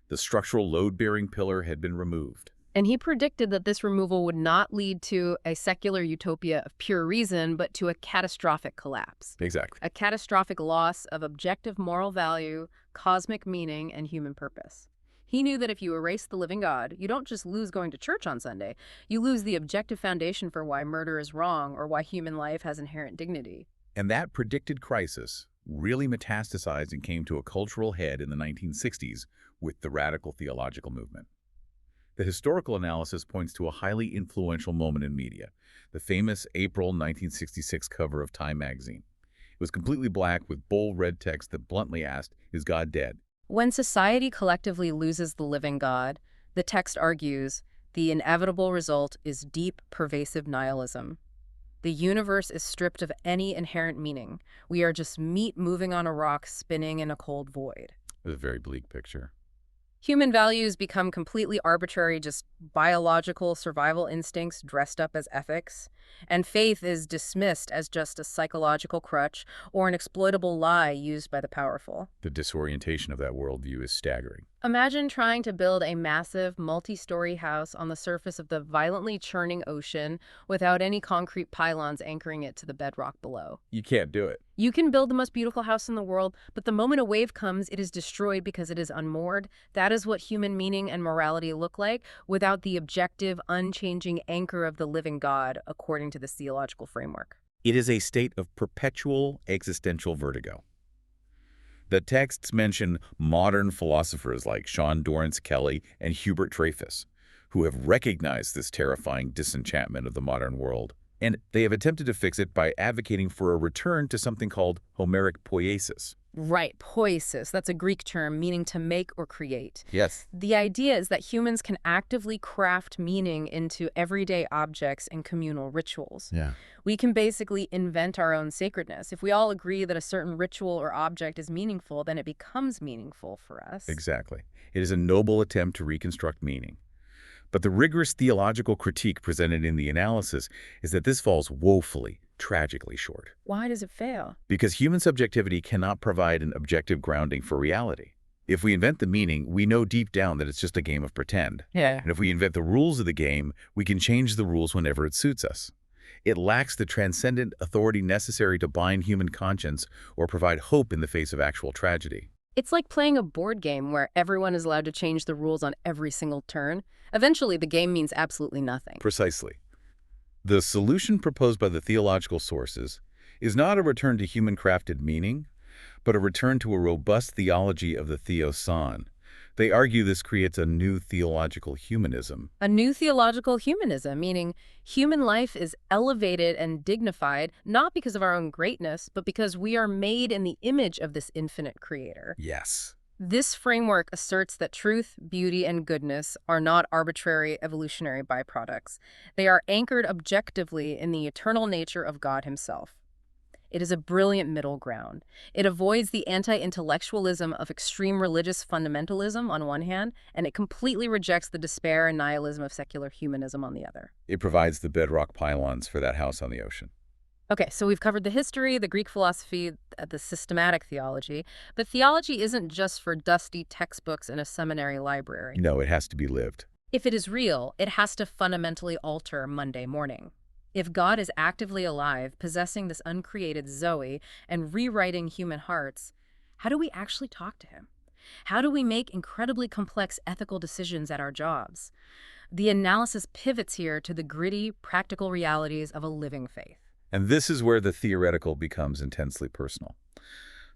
Speaker 2: The structural load-bearing pillar had been removed.
Speaker 1: And he predicted that this removal would not lead to a secular utopia of pure reason, but to a catastrophic collapse.
Speaker 2: Exactly.
Speaker 1: A catastrophic loss of objective moral value, cosmic meaning, and human purpose. He knew that if you erase the living God, you don't just lose going to church on Sunday. You lose the objective foundation for why murder is wrong or why human life has inherent dignity.
Speaker 2: And that predicted crisis really metastasized and came to a cultural head in the 1960s with the radical theological movement. The historical analysis points to a highly influential moment in media, the famous April 1966 cover of Time magazine. It was completely black with bold red text that bluntly asked, "Is God dead?"
Speaker 1: When society collectively loses the living God, the text argues, the inevitable result is deep, pervasive nihilism. The universe is stripped of any inherent meaning. We are just meat moving on a rock spinning in a cold void.
Speaker 2: It was a very bleak picture.
Speaker 1: Human values become completely arbitrary, just biological survival instincts dressed up as ethics. And faith is dismissed as just a psychological crutch or an exploitable lie used by the powerful.
Speaker 2: The disorientation of that worldview is staggering.
Speaker 1: Imagine trying to build a massive, multi-story house on the surface of the violently churning ocean without any concrete pylons anchoring it to the bedrock below.
Speaker 2: You can't do it.
Speaker 1: You can build the most beautiful house in the world, but the moment a wave comes, it is destroyed because it is unmoored. That is what human meaning and morality look like without the objective, unchanging anchor of the living God, according to this theological framework.
Speaker 2: It is a state of perpetual existential vertigo. The texts mention modern philosophers like Sean Dorrance Kelly and Hubert Dreyfus, who have recognized this terrifying disenchantment of the modern world. And they have attempted to fix it by advocating for a return to something called Homeric poiesis.
Speaker 1: Right, poiesis. That's a Greek term meaning to make or create.
Speaker 2: Yes.
Speaker 1: The idea is that humans can actively craft meaning into everyday objects and communal rituals.
Speaker 2: Yeah.
Speaker 1: We can basically invent our own sacredness. If we all agree that a certain ritual or object is meaningful, then it becomes meaningful for us.
Speaker 2: Exactly. It is a noble attempt to reconstruct meaning. But the rigorous theological critique presented in the analysis is that this falls woefully, tragically short.
Speaker 1: Why does it fail?
Speaker 2: Because human subjectivity cannot provide an objective grounding for reality. If we invent the meaning, we know deep down that it's just a game of pretend.
Speaker 1: Yeah.
Speaker 2: And if we invent the rules of the game, we can change the rules whenever it suits us. It lacks the transcendent authority necessary to bind human conscience or provide hope in the face of actual tragedy.
Speaker 1: It's like playing a board game where everyone is allowed to change the rules on every single turn. Eventually, the game means absolutely nothing.
Speaker 2: Precisely. The solution proposed by the theological sources is not a return to human-crafted meaning, but a return to a robust theology of the theoson. They argue this creates a new theological humanism.
Speaker 1: A new theological humanism, meaning human life is elevated and dignified not because of our own greatness, but because we are made in the image of this infinite creator.
Speaker 2: Yes.
Speaker 1: This framework asserts that truth, beauty, and goodness are not arbitrary evolutionary byproducts. They are anchored objectively in the eternal nature of God himself. It is a brilliant middle ground. It avoids the anti-intellectualism of extreme religious fundamentalism on one hand, and it completely rejects the despair and nihilism of secular humanism on the other.
Speaker 2: It provides the bedrock pylons for that house on the ocean.
Speaker 1: Okay, so we've covered the history, the Greek philosophy, the systematic theology, but theology isn't just for dusty textbooks in a seminary library.
Speaker 2: No, it has to be lived.
Speaker 1: If it is real, it has to fundamentally alter Monday morning. If God is actively alive, possessing this uncreated Zoe and rewriting human hearts, how do we actually talk to him? How do we make incredibly complex ethical decisions at our jobs? The analysis pivots here to the gritty, practical realities of a living faith.
Speaker 2: And this is where the theoretical becomes intensely personal.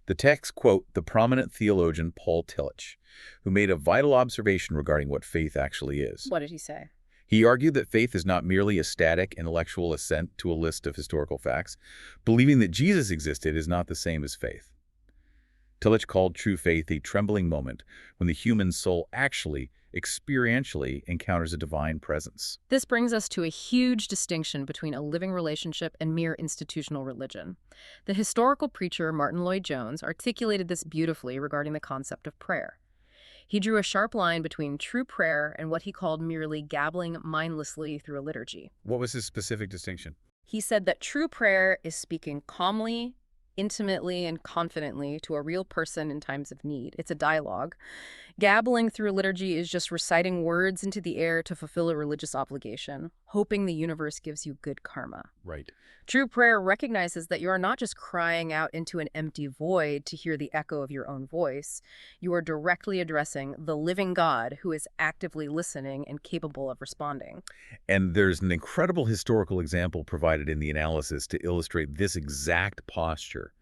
Speaker 2: The text quote the prominent theologian Paul Tillich, who made a vital observation regarding what faith actually is.
Speaker 1: What did he say?
Speaker 2: He argued that faith is not merely a static intellectual assent to a list of historical facts. Believing that Jesus existed is not the same as faith. Tillich called true faith a trembling moment when the human soul actually, experientially encounters a divine presence.
Speaker 1: This brings us to a huge distinction between a living relationship and mere institutional religion. The historical preacher Martin Lloyd-Jones articulated this beautifully regarding the concept of prayer. He drew a sharp line between true prayer and what he called merely gabbling mindlessly through a liturgy.
Speaker 2: What was his specific distinction?
Speaker 1: He said that true prayer is speaking calmly, intimately, and confidently to a real person in times of need. It's a dialogue. Gabbling through a liturgy is just reciting words into the air to fulfill a religious obligation, hoping the universe gives you good karma.
Speaker 2: Right.
Speaker 1: True prayer recognizes that you are not just crying out into an empty void to hear the echo of your own voice. You are directly addressing the living God who is actively listening and capable of responding.
Speaker 2: And there's an incredible historical example provided in the analysis to illustrate this exact posture.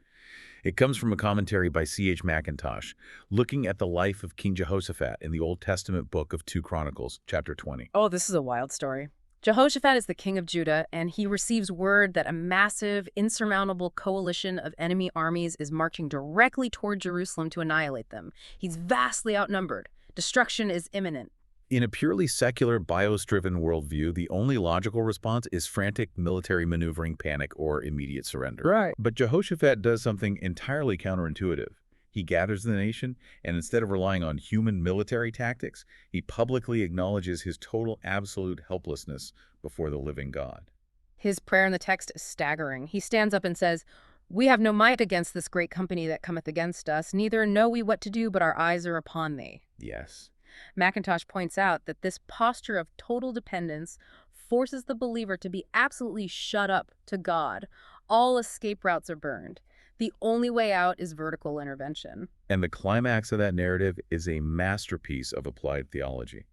Speaker 2: It comes from a commentary by C.H. Mackintosh, looking at the life of King Jehoshaphat in the Old Testament book of 2 Chronicles, chapter 20.
Speaker 1: Oh, this is a wild story. Jehoshaphat is the king of Judah, and he receives word that a massive, insurmountable coalition of enemy armies is marching directly toward Jerusalem to annihilate them. He's vastly outnumbered. Destruction is imminent.
Speaker 2: In a purely secular, bios-driven worldview, the only logical response is frantic military maneuvering, panic, or immediate surrender.
Speaker 1: Right.
Speaker 2: But Jehoshaphat does something entirely counterintuitive. He gathers the nation, and instead of relying on human military tactics, he publicly acknowledges his total absolute helplessness before the living God.
Speaker 1: His prayer in the text is staggering. He stands up and says, "We have no might against this great company that cometh against us, neither know we what to do, but our eyes are upon thee."
Speaker 2: Yes.
Speaker 1: Mackintosh points out that this posture of total dependence forces the believer to be absolutely shut up to God. All escape routes are burned. The only way out is vertical intervention.
Speaker 2: And the climax of that narrative is a masterpiece of applied theology.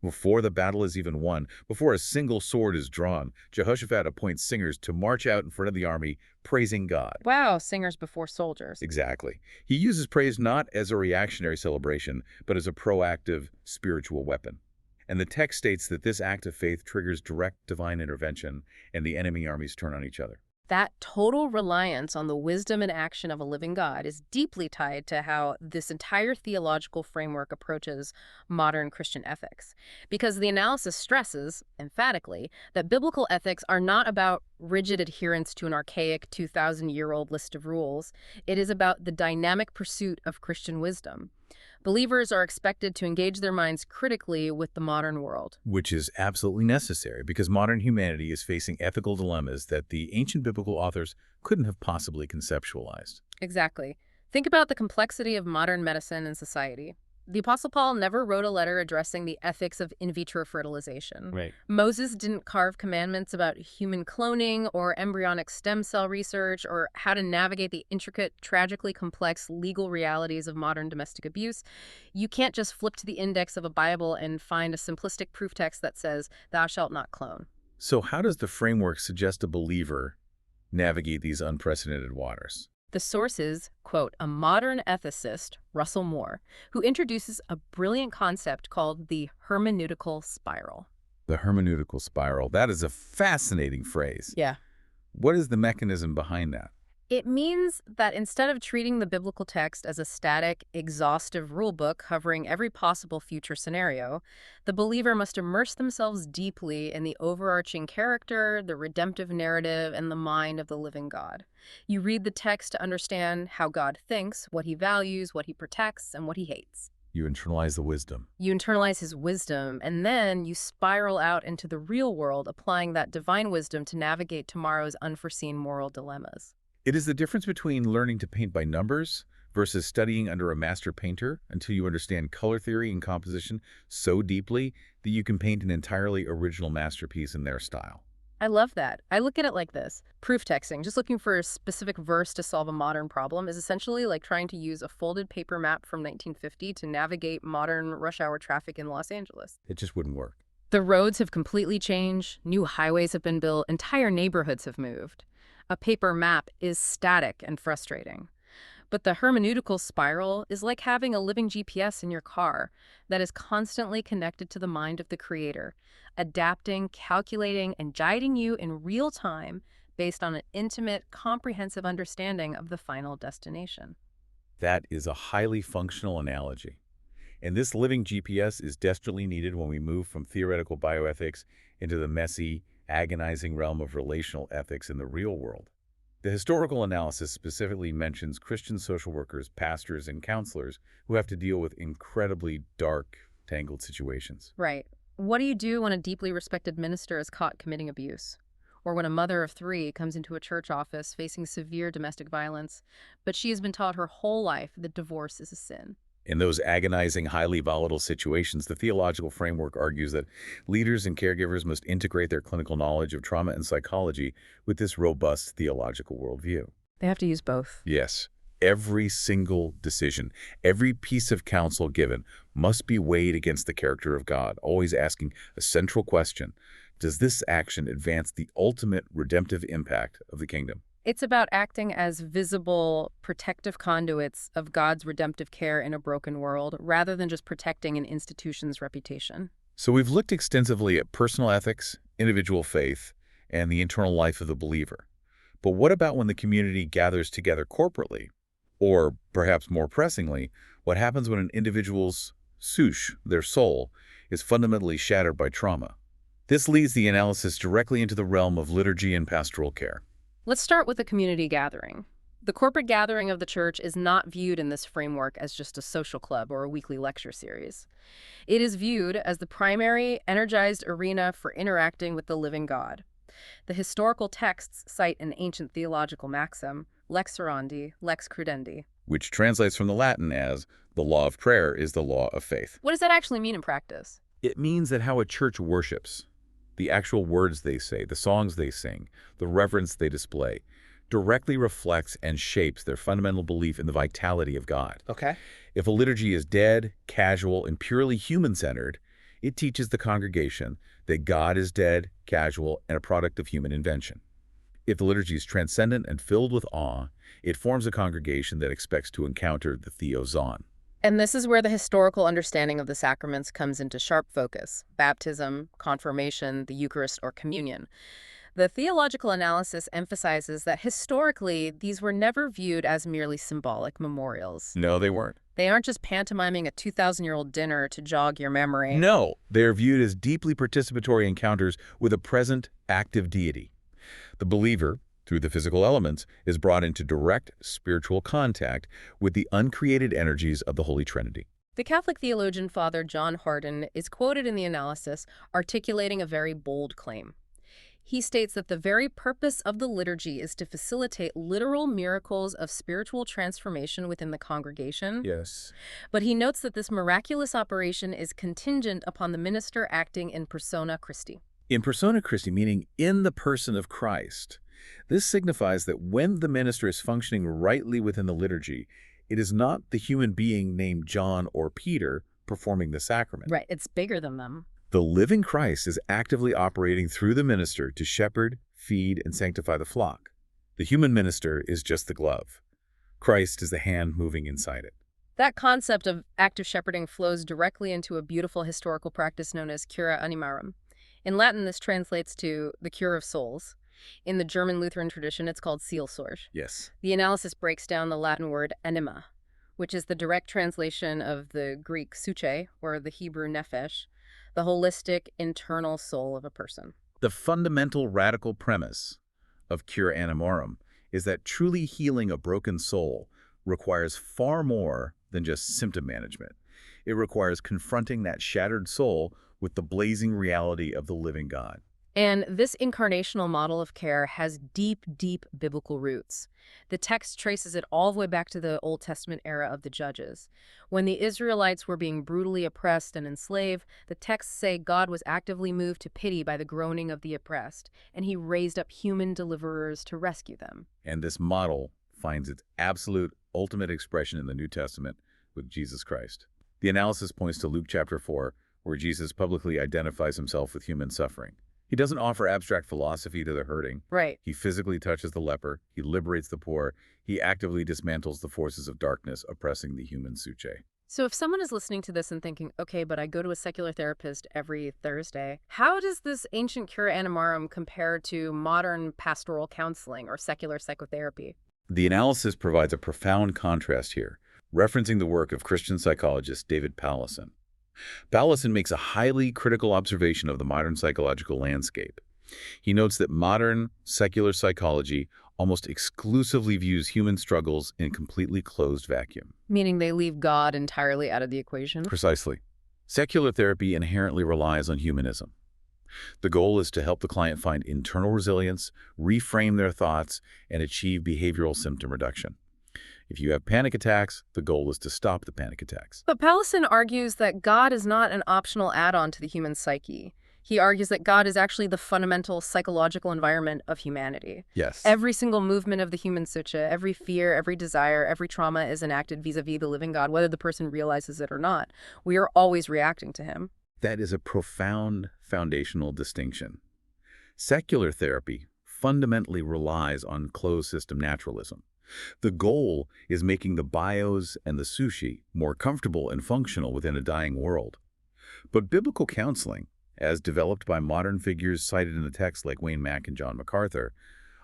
Speaker 2: Before the battle is even won, before a single sword is drawn, Jehoshaphat appoints singers to march out in front of the army, praising God.
Speaker 1: Wow, singers before soldiers.
Speaker 2: Exactly. He uses praise not as a reactionary celebration, but as a proactive spiritual weapon. And the text states that this act of faith triggers direct divine intervention, and the enemy armies turn on each other.
Speaker 1: That total reliance on the wisdom and action of a living God is deeply tied to how this entire theological framework approaches modern Christian ethics. Because the analysis stresses, emphatically, that biblical ethics are not about rigid adherence to an archaic 2,000-year-old list of rules. It is about the dynamic pursuit of Christian wisdom. Believers are expected to engage their minds critically with the modern world.
Speaker 2: Which is absolutely necessary because modern humanity is facing ethical dilemmas that the ancient biblical authors couldn't have possibly conceptualized.
Speaker 1: Exactly. Think about the complexity of modern medicine and society. The Apostle Paul never wrote a letter addressing the ethics of in vitro fertilization.
Speaker 2: Right.
Speaker 1: Moses didn't carve commandments about human cloning or embryonic stem cell research or how to navigate the intricate, tragically complex legal realities of modern domestic abuse. You can't just flip to the index of a Bible and find a simplistic proof text that says, "Thou shalt not clone."
Speaker 2: So how does the framework suggest a believer navigate these unprecedented waters?
Speaker 1: The source is, quote, a modern ethicist, Russell Moore, who introduces a brilliant concept called the hermeneutical spiral.
Speaker 2: The hermeneutical spiral. That is a fascinating phrase.
Speaker 1: Yeah.
Speaker 2: What is the mechanism behind that?
Speaker 1: It means that instead of treating the biblical text as a static, exhaustive rulebook covering every possible future scenario, the believer must immerse themselves deeply in the overarching character, the redemptive narrative, and the mind of the living God. You read the text to understand how God thinks, what he values, what he protects, and what he hates.
Speaker 2: You internalize the wisdom.
Speaker 1: You internalize his wisdom, and then you spiral out into the real world, applying that divine wisdom to navigate tomorrow's unforeseen moral dilemmas.
Speaker 2: It is the difference between learning to paint by numbers versus studying under a master painter until you understand color theory and composition so deeply that you can paint an entirely original masterpiece in their style.
Speaker 1: I love that. I look at it like this. Proof texting, just looking for a specific verse to solve a modern problem, is essentially like trying to use a folded paper map from 1950 to navigate modern rush hour traffic in Los Angeles.
Speaker 2: It just wouldn't work.
Speaker 1: The roads have completely changed, new highways have been built, entire neighborhoods have moved. A paper map is static and frustrating. But the hermeneutical spiral is like having a living GPS in your car that is constantly connected to the mind of the creator, adapting, calculating, and guiding you in real time based on an intimate, comprehensive understanding of the final destination.
Speaker 2: That is a highly functional analogy. And this living GPS is desperately needed when we move from theoretical bioethics into the messy, agonizing realm of relational ethics in the real world. The historical analysis specifically mentions Christian social workers, pastors, and counselors who have to deal with incredibly dark, tangled situations.
Speaker 1: Right. What do you do when a deeply respected minister is caught committing abuse? Or when a mother of 3 comes into a church office facing severe domestic violence, but she has been taught her whole life that divorce is a sin?
Speaker 2: In those agonizing, highly volatile situations, the theological framework argues that leaders and caregivers must integrate their clinical knowledge of trauma and psychology with this robust theological worldview.
Speaker 1: They have to use both.
Speaker 2: Yes, every single decision, every piece of counsel given must be weighed against the character of God, always asking a central question: does this action advance the ultimate redemptive impact of the kingdom?
Speaker 1: It's about acting as visible, protective conduits of God's redemptive care in a broken world, rather than just protecting an institution's reputation.
Speaker 2: So we've looked extensively at personal ethics, individual faith, and the internal life of the believer. But what about when the community gathers together corporately? Or, perhaps more pressingly, what happens when an individual's souche, their soul, is fundamentally shattered by trauma? This leads the analysis directly into the realm of liturgy and pastoral care.
Speaker 1: Let's start with the community gathering. The corporate gathering of the church is not viewed in this framework as just a social club or a weekly lecture series. It is viewed as the primary, energized arena for interacting with the living God. The historical texts cite an ancient theological maxim, lex orandi, lex credendi,
Speaker 2: which translates from the Latin as, the law of prayer is the law of faith.
Speaker 1: What does that actually mean in practice?
Speaker 2: It means that how a church worships, the actual words they say, the songs they sing, the reverence they display, directly reflects and shapes their fundamental belief in the vitality of God.
Speaker 3: Okay.
Speaker 2: If a liturgy is dead, casual, and purely human-centered, it teaches the congregation that God is dead, casual, and a product of human invention. If the liturgy is transcendent and filled with awe, it forms a congregation that expects to encounter the theozon.
Speaker 1: And this is where the historical understanding of the sacraments comes into sharp focus: baptism, confirmation, the Eucharist, or communion. The theological analysis emphasizes that historically, these were never viewed as merely symbolic memorials.
Speaker 2: No, they weren't.
Speaker 1: They aren't just pantomiming a 2,000-year-old dinner to jog your memory.
Speaker 2: No, they're viewed as deeply participatory encounters with a present, active deity. The believer, through the physical elements, is brought into direct spiritual contact with the uncreated energies of the Holy Trinity.
Speaker 1: The Catholic theologian Father John Hardon is quoted in the analysis articulating a very bold claim. He states that the very purpose of the liturgy is to facilitate literal miracles of spiritual transformation within the congregation.
Speaker 2: Yes.
Speaker 1: But he notes that this miraculous operation is contingent upon the minister acting in persona Christi.
Speaker 2: In persona Christi, meaning in the person of Christ. This signifies that when the minister is functioning rightly within the liturgy, it is not the human being named John or Peter performing the sacrament.
Speaker 1: Right, it's bigger than them.
Speaker 2: The living Christ is actively operating through the minister to shepherd, feed, and sanctify the flock. The human minister is just the glove. Christ is the hand moving inside it.
Speaker 1: That concept of active shepherding flows directly into a beautiful historical practice known as cura animarum. In Latin, this translates to the cure of souls. In the German Lutheran tradition, it's called Seelsorge.
Speaker 2: Yes.
Speaker 1: The analysis breaks down the Latin word anima, which is the direct translation of the Greek psyche, or the Hebrew nephesh, the holistic, internal soul of a person.
Speaker 2: The fundamental radical premise of cura animarum is that truly healing a broken soul requires far more than just symptom management. It requires confronting that shattered soul with the blazing reality of the living God.
Speaker 1: And this incarnational model of care has deep, deep biblical roots. The text traces it all the way back to the Old Testament era of the Judges. When the Israelites were being brutally oppressed and enslaved, the texts say God was actively moved to pity by the groaning of the oppressed, and he raised up human deliverers to rescue them.
Speaker 2: And this model finds its absolute ultimate expression in the New Testament with Jesus Christ. The analysis points to Luke chapter 4, where Jesus publicly identifies himself with human suffering. He doesn't offer abstract philosophy to the hurting.
Speaker 1: Right.
Speaker 2: He physically touches the leper. He liberates the poor. He actively dismantles the forces of darkness oppressing the human psyche.
Speaker 1: So if someone is listening to this and thinking, okay, but I go to a secular therapist every Thursday, how does this ancient cura animarum compare to modern pastoral counseling or secular psychotherapy?
Speaker 2: The analysis provides a profound contrast here, referencing the work of Christian psychologist David Powlison. Powlison makes a highly critical observation of the modern psychological landscape. He notes that modern secular psychology almost exclusively views human struggles in a completely closed vacuum.
Speaker 1: Meaning they leave God entirely out of the equation?
Speaker 2: Precisely. Secular therapy inherently relies on humanism. The goal is to help the client find internal resilience, reframe their thoughts, and achieve behavioral symptom reduction. If you have panic attacks, the goal is to stop the panic attacks.
Speaker 1: But Powlison argues that God is not an optional add-on to the human psyche. He argues that God is actually the fundamental psychological environment of humanity.
Speaker 2: Yes.
Speaker 1: Every single movement of the human psyche, every fear, every desire, every trauma is enacted vis-a-vis the living God, whether the person realizes it or not. We are always reacting to him.
Speaker 2: That is a profound foundational distinction. Secular therapy fundamentally relies on closed system naturalism. The goal is making the bios and the sushi more comfortable and functional within a dying world. But biblical counseling, as developed by modern figures cited in the text like Wayne Mack and John MacArthur,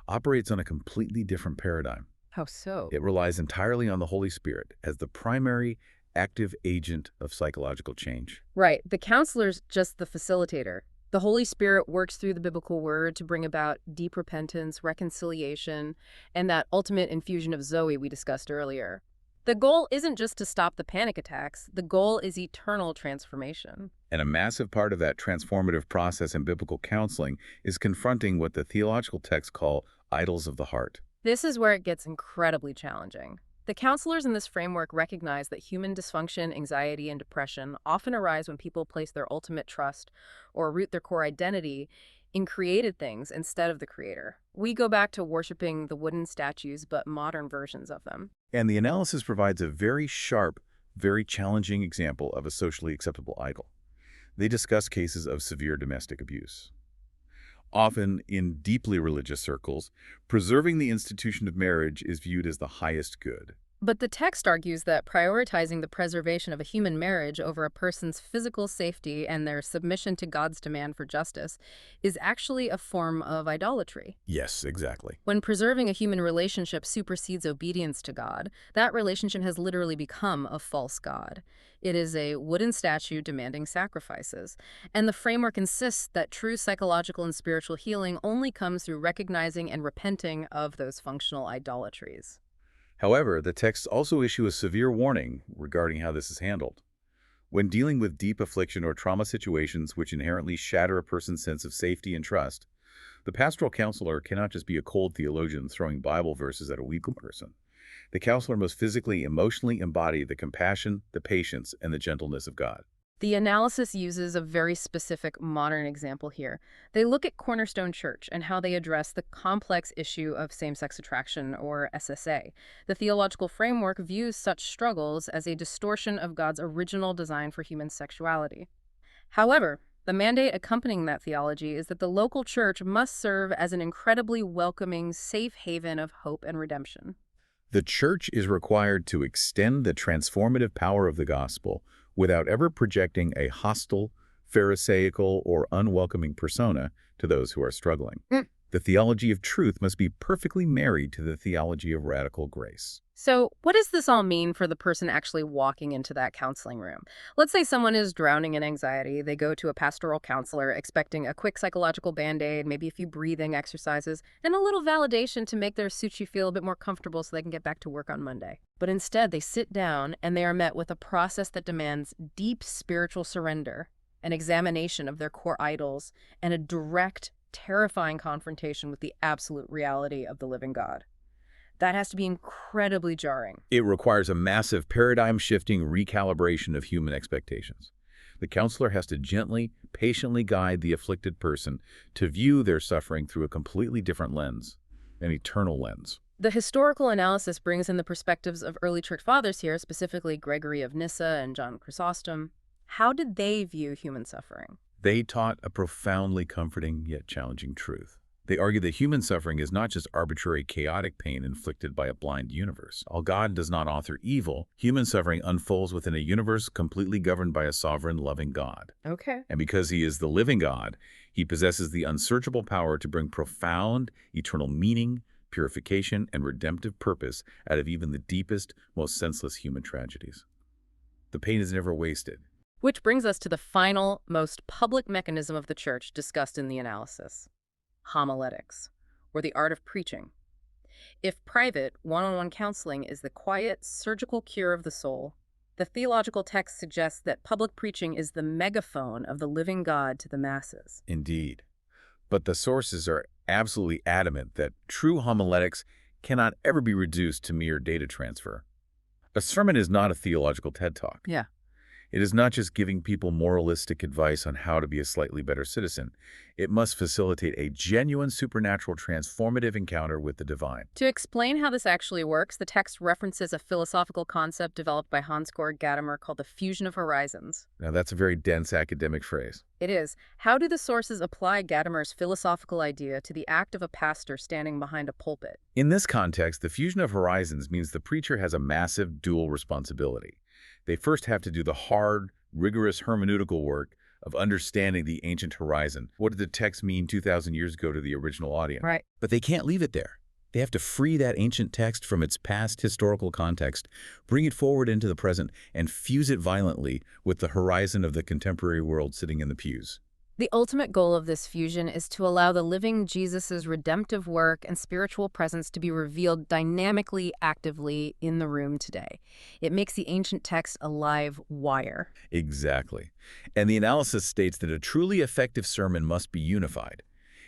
Speaker 2: operates on a completely different paradigm.
Speaker 1: How so?
Speaker 2: It relies entirely on the Holy Spirit as the primary active agent of psychological change.
Speaker 1: Right. The counselor's just the facilitator. The Holy Spirit works through the biblical word to bring about deep repentance, reconciliation, and that ultimate infusion of Zoe we discussed earlier. The goal isn't just to stop the panic attacks. The goal is eternal transformation.
Speaker 2: And a massive part of that transformative process in biblical counseling is confronting what the theological texts call idols of the heart.
Speaker 1: This is where it gets incredibly challenging. The counselors in this framework recognize that human dysfunction, anxiety, and depression often arise when people place their ultimate trust or root their core identity in created things instead of the creator. We go back to worshiping the wooden statues, but modern versions of them.
Speaker 2: And the analysis provides a very sharp, very challenging example of a socially acceptable idol. They discuss cases of severe domestic abuse. Often, in deeply religious circles, preserving the institution of marriage is viewed as the highest good.
Speaker 1: But the text argues that prioritizing the preservation of a human marriage over a person's physical safety and their submission to God's demand for justice is actually a form of idolatry.
Speaker 2: Yes, exactly.
Speaker 1: When preserving a human relationship supersedes obedience to God, that relationship has literally become a false god. It is a wooden statue demanding sacrifices. And the framework insists that true psychological and spiritual healing only comes through recognizing and repenting of those functional idolatries.
Speaker 2: However, the texts also issue a severe warning regarding how this is handled. When dealing with deep affliction or trauma situations which inherently shatter a person's sense of safety and trust, the pastoral counselor cannot just be a cold theologian throwing Bible verses at a weak person. The counselor must physically, emotionally embody the compassion, the patience, and the gentleness of God.
Speaker 1: The analysis uses a very specific modern example here. They look at Cornerstone Church and how they address the complex issue of same-sex attraction, or SSA. The theological framework views such struggles as a distortion of God's original design for human sexuality. However, the mandate accompanying that theology is that the local church must serve as an incredibly welcoming, safe haven of hope and redemption.
Speaker 2: The church is required to extend the transformative power of the gospel without ever projecting a hostile, pharisaical, or unwelcoming persona to those who are struggling. The theology of truth must be perfectly married to the theology of radical grace.
Speaker 1: So, what does this all mean for the person actually walking into that counseling room? Let's say someone is drowning in anxiety. They go to a pastoral counselor expecting a quick psychological band-aid, maybe a few breathing exercises, and a little validation to make their suchi feel a bit more comfortable so they can get back to work on Monday. But instead, they sit down and they are met with a process that demands deep spiritual surrender, an examination of their core idols, and a direct, terrifying confrontation with the absolute reality of the living God. That has to be incredibly jarring.
Speaker 2: It requires a massive paradigm-shifting recalibration of human expectations. The counselor has to gently, patiently guide the afflicted person to view their suffering through a completely different lens, an eternal lens.
Speaker 1: The historical analysis brings in the perspectives of early church fathers here, specifically Gregory of Nyssa and John Chrysostom. How did they view human suffering?
Speaker 2: They taught a profoundly comforting yet challenging truth. They argue that human suffering is not just arbitrary, chaotic pain inflicted by a blind universe. While God does not author evil, human suffering unfolds within a universe completely governed by a sovereign, loving God.
Speaker 1: Okay.
Speaker 2: And because he is the living God, he possesses the unsearchable power to bring profound, eternal meaning, purification, and redemptive purpose out of even the deepest, most senseless human tragedies. The pain is never wasted.
Speaker 1: Which brings us to the final, most public mechanism of the church discussed in the analysis: homiletics, or the art of preaching. If private, one-on-one counseling is the quiet, surgical cure of the soul, the theological text suggests that public preaching is the megaphone of the living God to the masses.
Speaker 2: Indeed. But the sources are absolutely adamant that true homiletics cannot ever be reduced to mere data transfer. A sermon is not a theological TED Talk.
Speaker 1: Yeah.
Speaker 2: It is not just giving people moralistic advice on how to be a slightly better citizen. It must facilitate a genuine supernatural transformative encounter with the divine.
Speaker 1: To explain how this actually works, the text references a philosophical concept developed by Hans-Georg Gadamer called the fusion of horizons.
Speaker 2: Now that's a very dense academic phrase.
Speaker 1: It is. How do the sources apply Gadamer's philosophical idea to the act of a pastor standing behind a pulpit?
Speaker 2: In this context, the fusion of horizons means the preacher has a massive dual responsibility. They first have to do the hard, rigorous hermeneutical work of understanding the ancient horizon. What did the text mean 2,000 years ago to the original audience?
Speaker 1: Right.
Speaker 2: But they can't leave it there. They have to free that ancient text from its past historical context, bring it forward into the present, and fuse it violently with the horizon of the contemporary world sitting in the pews.
Speaker 1: The ultimate goal of this fusion is to allow the living Jesus' redemptive work and spiritual presence to be revealed dynamically, actively in the room today. It makes the ancient text a live wire.
Speaker 2: Exactly. And the analysis states that a truly effective sermon must be unified.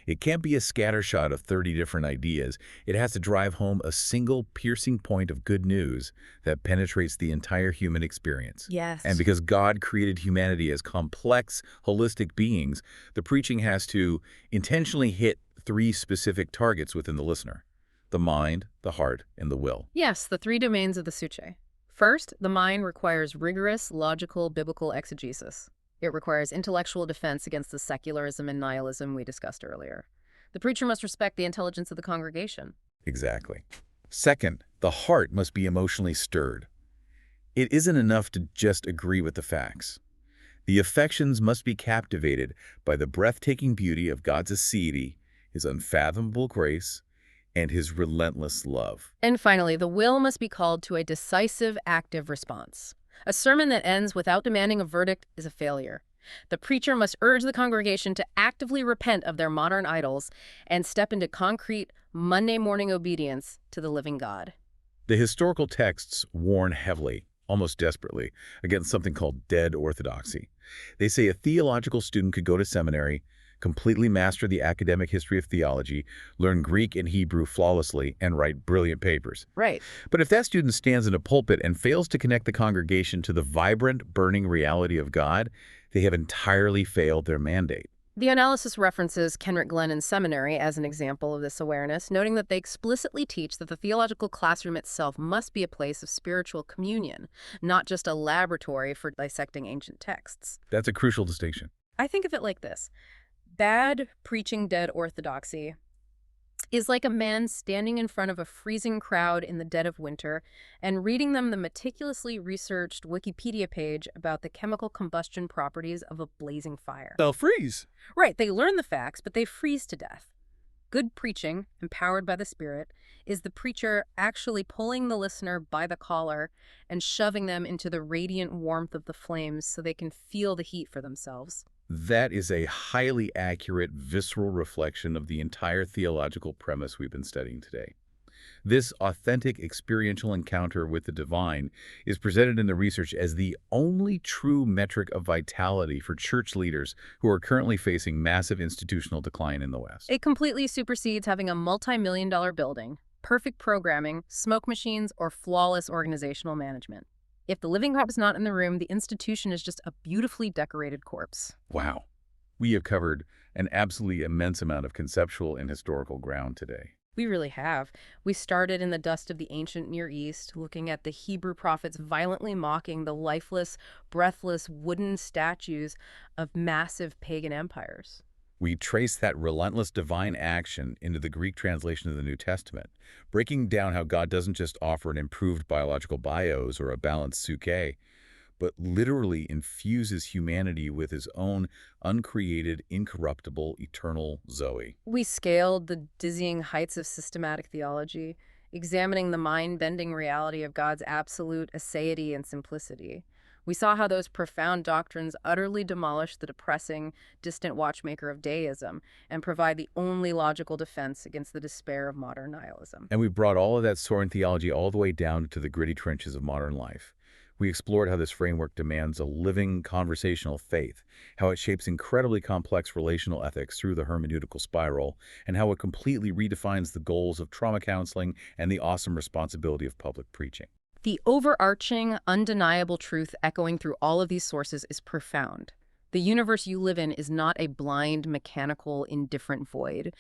Speaker 2: It can't be a scattershot of 30 different ideas. It has to drive home a single piercing point of good news that penetrates the entire human experience.
Speaker 1: Yes.
Speaker 2: And because God created humanity as complex, holistic beings, the preaching has to intentionally hit 3 specific targets within the listener: the mind, the heart, and the will.
Speaker 1: Yes, the 3 domains of the suche. First, the mind requires rigorous, logical, biblical exegesis. It requires intellectual defense against the secularism and nihilism we discussed earlier. The preacher must respect the intelligence of the congregation.
Speaker 2: Exactly. Second, the heart must be emotionally stirred. It isn't enough to just agree with the facts. The affections must be captivated by the breathtaking beauty of God's aseity, his unfathomable grace, and his relentless love.
Speaker 1: And finally, the will must be called to a decisive, active response. A sermon that ends without demanding a verdict is a failure. The preacher must urge the congregation to actively repent of their modern idols and step into concrete, Monday morning obedience to the living God.
Speaker 2: The historical texts warn heavily. almost desperately, against something called dead orthodoxy. They say a theological student could go to seminary, completely master the academic history of theology, learn Greek and Hebrew flawlessly, and write brilliant papers.
Speaker 1: Right.
Speaker 2: But if that student stands in a pulpit and fails to connect the congregation to the vibrant, burning reality of God, they have entirely failed their mandate.
Speaker 1: The analysis references Kenrick Glennon's seminary as an example of this awareness, noting that they explicitly teach that the theological classroom itself must be a place of spiritual communion, not just a laboratory for dissecting ancient texts.
Speaker 2: That's a crucial distinction.
Speaker 1: I think of it like this. Bad preaching dead orthodoxy is like a man standing in front of a freezing crowd in the dead of winter and reading them the meticulously researched Wikipedia page about the chemical combustion properties of a blazing fire.
Speaker 2: They'll freeze.
Speaker 1: Right, they learn the facts, but they freeze to death. Good preaching, empowered by the Spirit, is the preacher actually pulling the listener by the collar and shoving them into the radiant warmth of the flames so they can feel the heat for themselves.
Speaker 2: That is a highly accurate, visceral reflection of the entire theological premise we've been studying today. This authentic experiential encounter with the divine is presented in the research as the only true metric of vitality for church leaders who are currently facing massive institutional decline in the West.
Speaker 1: It completely supersedes having a multi-million-dollar building, perfect programming, smoke machines, or flawless organizational management. If the living God is not in the room, the institution is just a beautifully decorated corpse.
Speaker 2: Wow. We have covered an absolutely immense amount of conceptual and historical ground today.
Speaker 1: We really have. We started in the dust of the ancient Near East, looking at the Hebrew prophets violently mocking the lifeless, breathless wooden statues of massive pagan empires.
Speaker 2: We trace that relentless divine action into the Greek translation of the New Testament, breaking down how God doesn't just offer an improved biological bios or a balanced psyche, but literally infuses humanity with his own uncreated, incorruptible, eternal Zoe.
Speaker 1: We scaled the dizzying heights of systematic theology, examining the mind-bending reality of God's absolute aseity and simplicity. We saw how those profound doctrines utterly demolish the depressing, distant watchmaker of deism and provide the only logical defense against the despair of modern nihilism.
Speaker 2: And we brought all of that soaring theology all the way down to the gritty trenches of modern life. We explored how this framework demands a living conversational faith, how it shapes incredibly complex relational ethics through the hermeneutical spiral, and how it completely redefines the goals of trauma counseling and the awesome responsibility of public preaching.
Speaker 1: The overarching, undeniable truth echoing through all of these sources is profound. The universe you live in is not a blind, mechanical, indifferent void.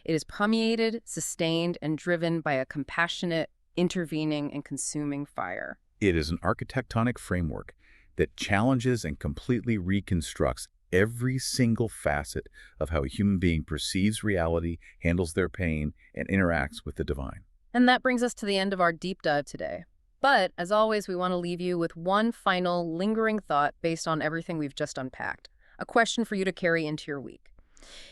Speaker 1: It is permeated, sustained, and driven by a compassionate, intervening, and consuming fire.
Speaker 2: It is an architectonic framework that challenges and completely reconstructs every single facet of how a human being perceives reality, handles their pain, and interacts with the divine.
Speaker 1: And that brings us to the end of our deep dive today. But, as always, we want to leave you with one final, lingering thought based on everything we've just unpacked. A question for you to carry into your week.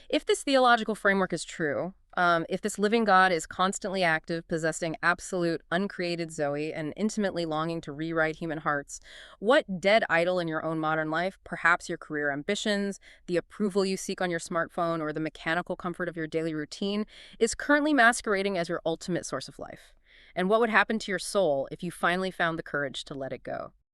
Speaker 1: If this theological framework is true, if this living God is constantly active, possessing absolute, uncreated Zoe, and intimately longing to rewrite human hearts, what dead idol in your own modern life, perhaps your career ambitions, the approval you seek on your smartphone, or the mechanical comfort of your daily routine, is currently masquerading as your ultimate source of life? And what would happen to your soul if you finally found the courage to let it go?